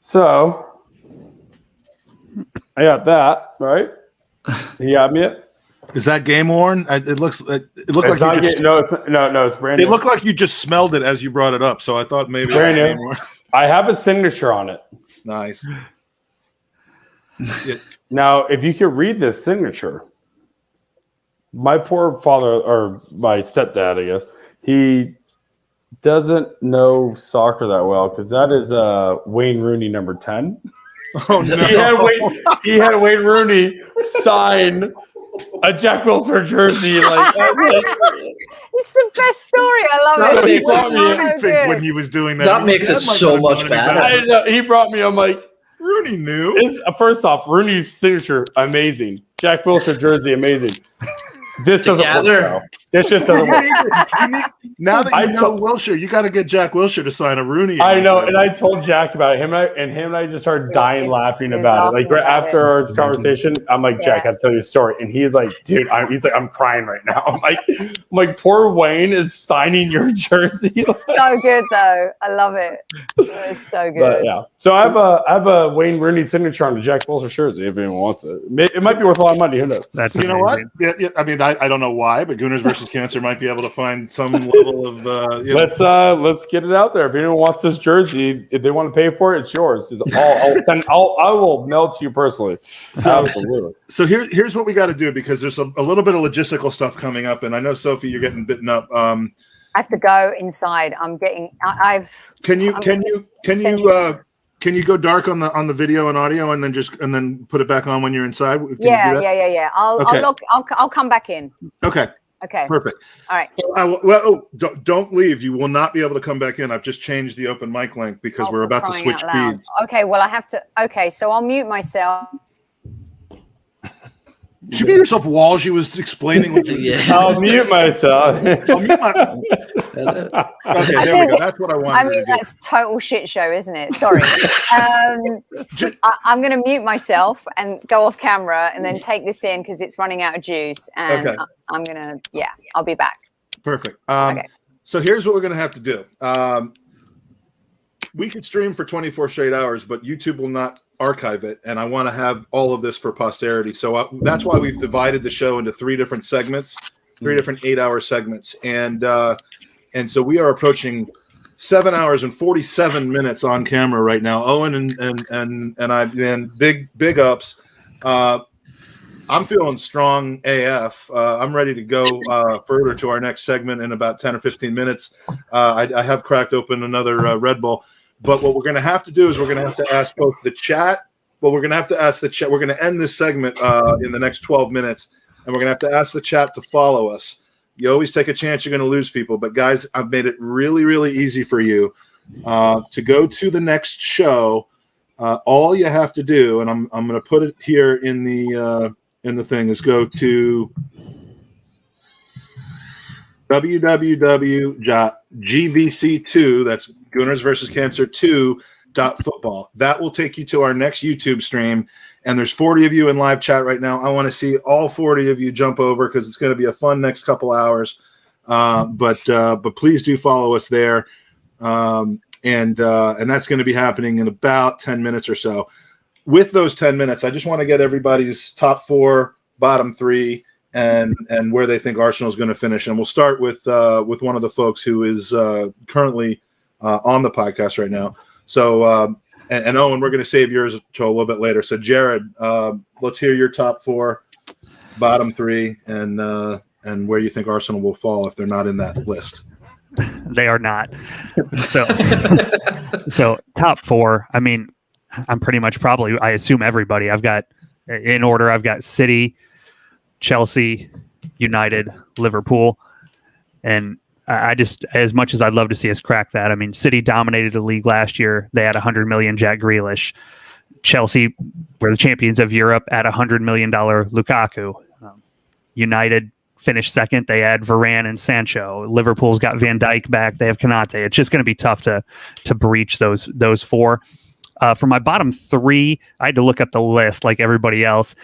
So I got that, right? You got me it? Is that game worn? It looked like you just, it's brand new. It looked like you just smelled it as you brought it up, so I thought maybe brand new. I have a signature on it. Nice. Now, if you could read this signature, my poor father, or my stepdad, I guess, he doesn't know soccer that well because that is Wayne Rooney number 10. Oh no! He had Wayne Rooney sign a Jack Wilshere jersey. It's the best story. I love it. When he was doing that, that makes it so much better. I know. He brought me. I'm like, Rooney knew. First off, Rooney's signature amazing. Jack Wilshere jersey amazing. This doesn't work now. This just doesn't work. Now that you know Wilshere, you got to get Jack Wilshere to sign a Rooney. I know, and I told Jack about it. Him and I just started dying laughing about it. Like right after our conversation, I'm like, Jack, I have to tell you a story, and he's like, dude, I'm crying right now. I'm like, poor Wayne is signing your jersey. So good though, I love it. It's so good. But, yeah, so I have a Wayne Rooney signature on the Jack Wilshere jersey. If anyone wants it, it might be worth a lot of money. Who knows? That's you amazing. know what? Yeah, I mean, I don't know why, but Gooners versus Cancer might be able to find some level of. Let's get it out there. If anyone wants this jersey, if they want to pay for it, it's yours. I will mail it to you personally. Absolutely. So here's what we got to do because there's a little bit of logistical stuff coming up, and I know Sophie, you're getting bitten up. I have to go inside. I'm getting. Can you go dark on the video and audio, and then put it back on when you're inside? Yeah. I'll come back in. Okay. Perfect. All right. Don't leave. You will not be able to come back in. I've just changed the open mic link because we're about to switch feeds. Okay. Well, I have to. Okay. So I'll mute myself. She mute yourself while she was explaining what I'll mute myself. Okay, there we go. That's what I wanted. I mean, that's total shit show, isn't it? Sorry. I'm going to mute myself and go off camera and then take this in because it's running out of juice. And okay. I'm going to, I'll be back. Perfect. Okay. So here's what we're going to have to do. We could stream for 24 straight hours, but YouTube will not archive it, and I want to have all of this for posterity. So that's why we've divided the show into 3 different segments, 3 different 8-hour segments, and so we are approaching 7 hours and 47 minutes on camera right now. Owen and I, big ups. I'm feeling strong AF. I'm ready to go further to our next segment in about 10 or 15 minutes. I have cracked open another Red Bull. But what we're going to have to do is we're going to have to ask both the chat. Well, we're going to have to ask the chat. We're going to end this segment in the next 12 minutes, and we're going to have to ask the chat to follow us. You always take a chance you're going to lose people. But, guys, I've made it really, really easy for you to go to the next show. All you have to do, and I'm going to put it here in the thing, is go to www.gvc2, that's Gooners versus Cancer 2.football. That will take you to our next YouTube stream. And there's 40 of you in live chat right now. I want to see all 40 of you jump over because it's going to be a fun next couple hours. But please do follow us there. And that's going to be happening in about 10 minutes or so. With those 10 minutes, I just want to get everybody's top 4, bottom 3, and where they think Arsenal is going to finish. And we'll start with one of the folks who is currently on the podcast right now. So, and Owen, we're going to save yours to a little bit later. So, Jared, let's hear your top 4, bottom 3, and where you think Arsenal will fall if they're not in that list. They are not. So top 4. I mean, I'm pretty much probably, I assume everybody. I've got in order. I've got City, Chelsea, United, Liverpool, and I just, as much as I'd love to see us crack that, I mean, City dominated the league last year. They had $100 million Jack Grealish. Chelsea were the champions of Europe at $100 million Lukaku. United finished second. They had Varane and Sancho. Liverpool's got Van Dijk back. They have Konate. It's just going to be tough to breach those 4. For my bottom 3, I had to look up the list like everybody else.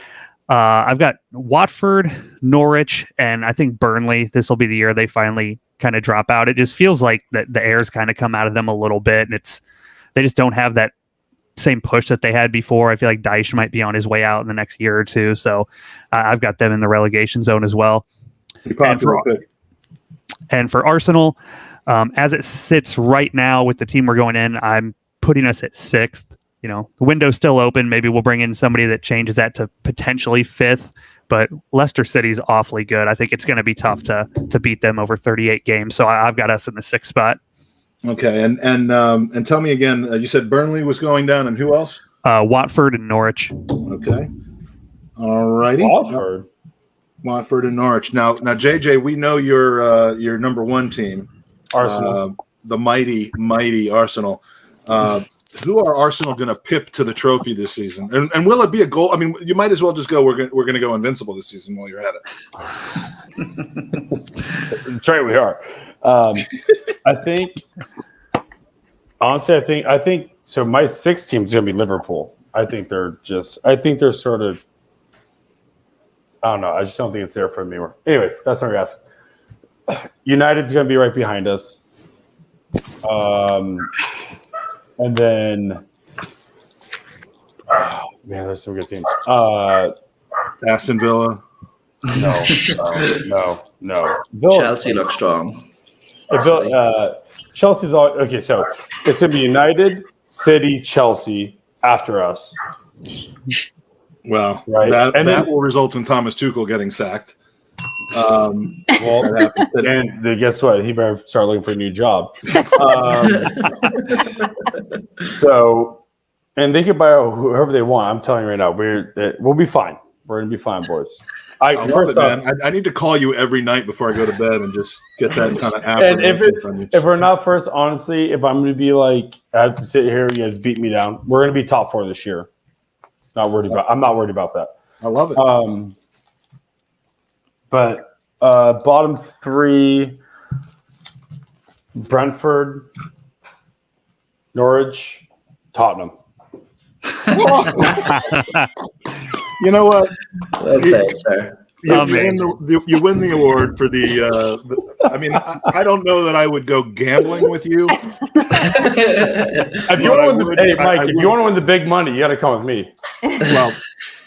I've got Watford, Norwich, and I think Burnley. This will be the year they finally kind of drop out. It just feels like that the air's kind of come out of them a little bit, and they just don't have that same push that they had before. I feel like Dyche might be on his way out in the next year or two, so I've got them in the relegation zone as well. And for Arsenal, as it sits right now with the team we're going in, I'm putting us at 6th. You know, the window's still open. Maybe we'll bring in somebody that changes that to potentially 5th. But Leicester City's awfully good. I think it's going to be tough to beat them over 38 games. So I've got us in the 6th spot. Okay, and tell me again. You said Burnley was going down, and who else? Watford and Norwich. Okay, all righty. Watford and Norwich. Now, JJ, we know your number 1 team, Arsenal, the mighty Arsenal. Who are Arsenal going to pip to the trophy this season? And will it be a goal? I mean, you might as well just go, we're going to go invincible this season while you're at it. That's right, we are. I think, honestly, I think so. My 6th team is going to be Liverpool. I think they're sort of, I don't know. I just don't think it's there for me. Anyways, that's not what you're asking. United's going to be right behind us. And then, oh, man, there's some good teams. Aston Villa. No. Chelsea looks strong. Chelsea's all okay. So it's gonna be United, City, Chelsea after us. Well, right. That will result in Thomas Tuchel getting sacked. And guess what? He better start looking for a new job. So, and they can buy whoever they want. I'm telling you right now, we'll be fine. We're gonna be fine, boys. I need to call you every night before I go to bed and just get that kind of affirmation. And if we're not first, honestly, if I'm gonna be like, I have to sit here, you guys beat me down. We're gonna be top 4 this year. I'm not worried about that. I love it. But bottom 3, Brentford, Norwich, Tottenham. You know what? Okay, sir. You win the award for the I mean, I don't know that I would go gambling with you. If you want to win if you want to win the big money, you got to come with me. Well,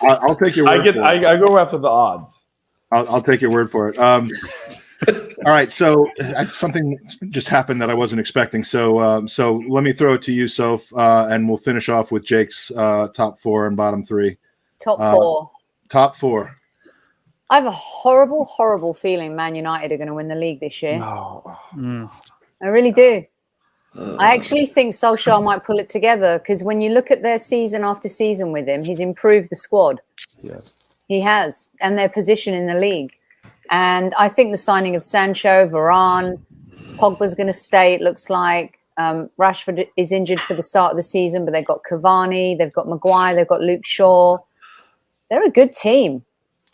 I'll take your word for it. I go after the odds. I'll take your word for it. All right, so something just happened that I wasn't expecting. So let me throw it to you, Soph, and we'll finish off with Jake's top 4 and bottom 3. Top 4. Top 4. I have a horrible, horrible feeling Man United are going to win the league this year. No. I really do. I actually think Solskjaer might pull it together because when you look at their season after season with him, he's improved the squad. Yes. He has, and their position in the league. And I think the signing of Sancho, Varane, Pogba's going to stay, it looks like. Rashford is injured for the start of the season, but they've got Cavani, they've got Maguire, they've got Luke Shaw. They're a good team.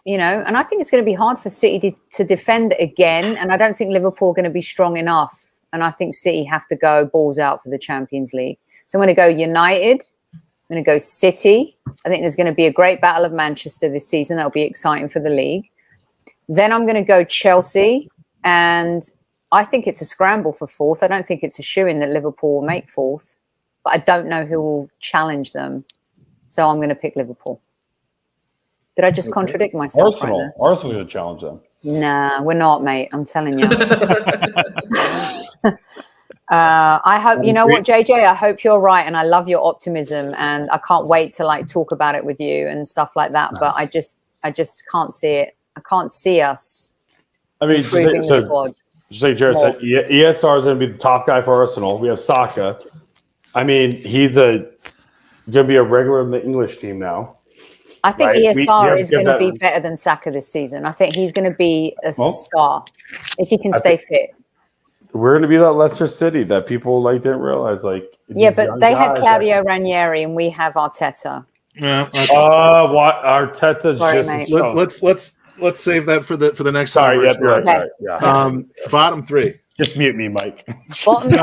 And I think it's going to be hard for City to defend again. And I don't think Liverpool are going to be strong enough. And I think City have to go balls out for the Champions League. So I'm going to go United. I'm going to go City. I think there's going to be a great battle of Manchester this season. That'll be exciting for the league. Then I'm going to go Chelsea. And I think it's a scramble for 4th. I don't think it's a shoo-in that Liverpool will make 4th. But I don't know who will challenge them. So I'm going to pick Liverpool. Did I just contradict myself? Arsenal. Arsenal's going to challenge them. Nah, we're not, mate. I'm telling you. I hope, you know what, JJ, I hope you're right. And I love your optimism. And I can't wait to talk about it with you and stuff like that. But I just can't see it. I can't see us improving the squad. Just like Jared said, ESR is going to be the top guy for Arsenal. We have Saka. I mean, he's going to be a regular in the English team now. I think ESR is going to be better than Saka this season. I think he's going to be a star if he can stay fit. We're going to be that Leicester City that people didn't realize. Yeah, but they had Claudio Ranieri and we have Arteta. Yeah. What Arteta's Sorry, just. mate. Let's save that for the next. Sorry, time. right. Yeah. Bottom 3. Just mute me, Mike. Bottom 3.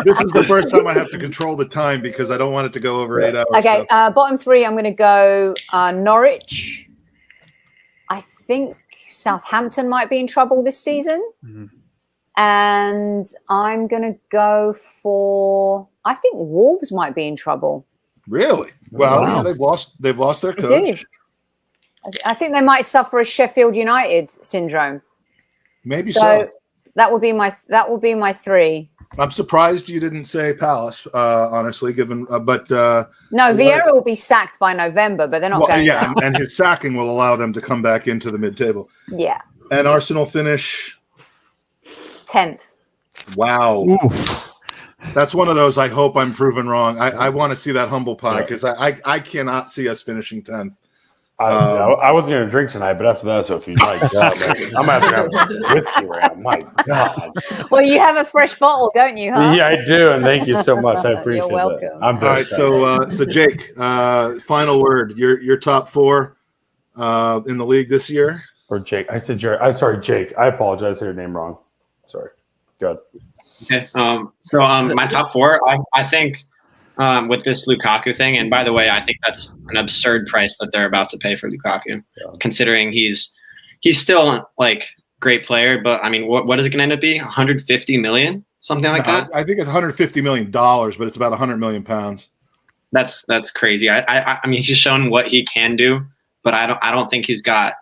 This is the first time I have to control the time because I don't want it to go over 8 hours. Okay, bottom 3, I'm going to go Norwich. I think Southampton might be in trouble this season. Mm-hmm. And I'm going to go for, I think Wolves might be in trouble. Really? Well, yeah, they've lost their coach. I think they might suffer a Sheffield United syndrome. Maybe so. That would be my 3. I'm surprised you didn't say Palace, honestly, given but no, Vieira will be sacked by November, but they're not going. Yeah, and his sacking will allow them to come back into the mid-table. Yeah. And Arsenal finish 10th. Wow. Oof. That's one of those I hope I'm proven wrong. I want to see that humble pie because I cannot see us finishing 10th. I wasn't going to drink tonight, but after that, Sophie, my God, I'm going to have whiskey right now. My God. Well, you have a fresh bottle, don't you, huh? Yeah, I do, and thank you so much. I appreciate it. You're welcome. All right, so Jake, final word. Your top 4 in the league this year? Or Jake. I said Jared. I'm sorry, Jake. I apologize. I said your name wrong. Sorry. Good. Okay. So my top 4, I think with this Lukaku thing, and by the way, I think that's an absurd price that they're about to pay for Lukaku, considering he's still great player, but I mean, what is it going to end up being? 150 million, something like that. I think it's 150 million dollars, but it's about 100 million pounds. That's crazy. I mean, he's shown what he can do, but I don't think he's got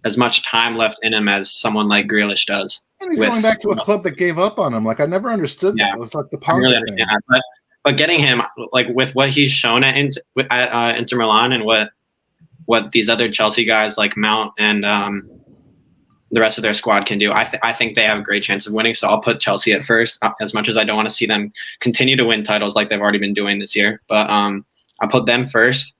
as much time left in him as someone like Grealish does. And he's going back to a club that gave up on him. I never understood that. It was like the power really thing. But getting him with what he's shown at Inter Milan and what these other Chelsea guys like Mount and the rest of their squad can do, I think they have a great chance of winning. So I'll put Chelsea at first, as much as I don't want to see them continue to win titles like they've already been doing this year. But I'll put them first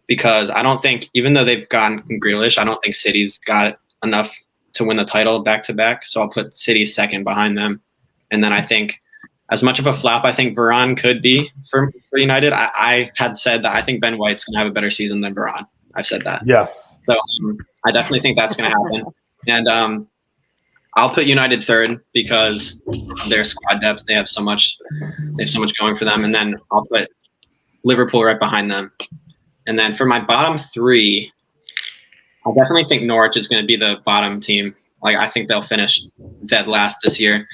because I don't think, even though they've gotten Grealish, I don't think City's got enough to win the title back to back. So I'll put City second behind them. And then I think, as much of a flop I think Varane could be for United, I had said that I think Ben White's going to have a better season than Varane. I've said that. Yes. So I definitely think that's going to happen. And I'll put United third because their squad depth. They have so much going for them. And then I'll put Liverpool right behind them. And then for my bottom three, I definitely think Norwich is going to be the bottom team. Like, I think they'll finish dead last this year.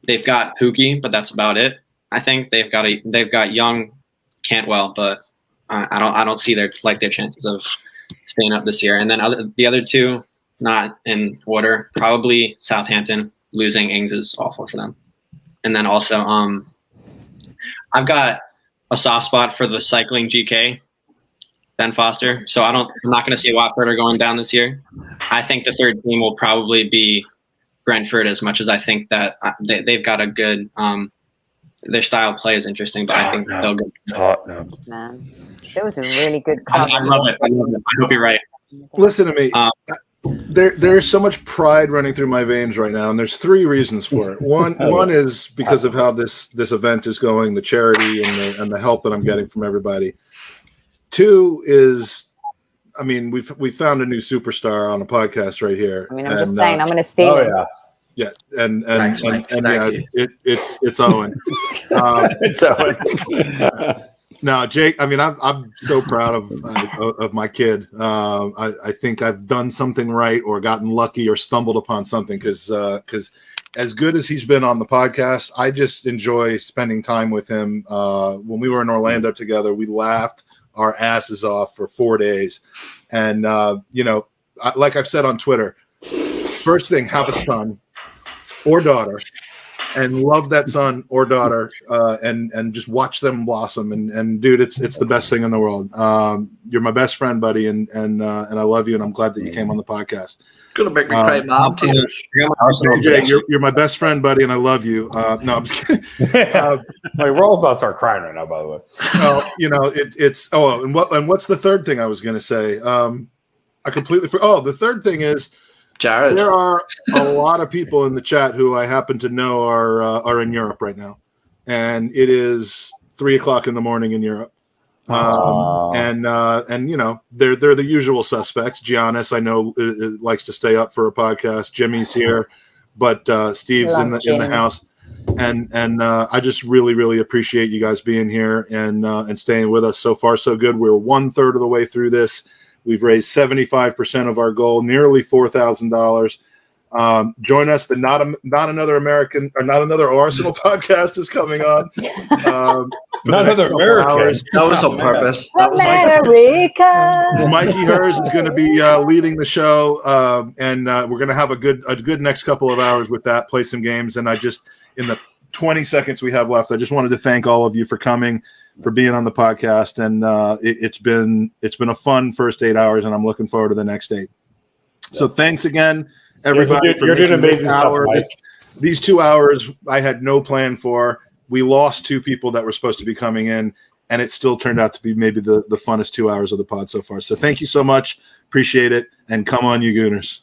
They've got Pookie, but that's about it. I think they've got young Cantwell, but I don't see their chances of staying up this year. And then the other two, not in order, probably Southampton. Losing Ings is awful for them. And then also, I've got a soft spot for the cycling GK, Ben Foster. So I'm not going to say Watford are going down this year. I think the third team will probably be Brentford, as much as I think that they've got a good their style of play is interesting, but I think they'll go. Man, that was a really good club. I love it. I hope you're right. Listen to me. There's so much pride running through my veins right now, and there's three reasons for it. One is because of how this event is going, the charity and the help that I'm getting from everybody. Two is, I mean, we found a new superstar on a podcast right here. I mean, I'm just saying, I'm going to steal it. Yeah, and Thanks, Mike. It's Owen. It's Owen. No, Jake. I mean, I'm so proud of my kid. I think I've done something right, or gotten lucky, or stumbled upon something. Because as good as he's been on the podcast, I just enjoy spending time with him. When we were in Orlando together, we laughed our asses off for 4 days, and like I've said on Twitter, first thing, have a son or daughter, and love that son or daughter, and just watch them blossom. And dude, it's the best thing in the world. You're my best friend, buddy, and I love you, and I'm glad that you came on the podcast. Gonna make me cry, Mom. Jay, you're my best friend, buddy, and I love you. No, I'm just kidding. We're all about to start crying right now, by the way. It's and what's the third thing I was going to say? I completely forgot. Oh, the third thing is, Jared. There are a lot of people in the chat who I happen to know are in Europe right now, and it is 3:00 in the morning in Europe. And they're the usual suspects. Giannis, I know, likes to stay up for a podcast. Jimmy's here, but Steve's in the house, and I just really, really appreciate you guys being here and staying with us. So far, so good. We're 1/3 of the way through this. We've raised 75% of our goal, nearly $4,000. Join us. The not another American or not another Arsenal podcast is coming on. Not another American. That was on purpose. America. Mikey Herz is going to be leading the show, and we're going to have a good next couple of hours with that. Play some games, and in the 20 seconds we have left, I just wanted to thank all of you for coming, for being on the podcast, and it's been a fun first 8 hours, and I'm looking forward to the next 8. So thanks again, everybody. You're doing amazing stuff, Mike. These 2 hours I had no plan for. We lost 2 people that were supposed to be coming in, and it still turned out to be maybe the funnest 2 hours of the pod so far. So thank you so much. Appreciate it, and come on, you Gooners.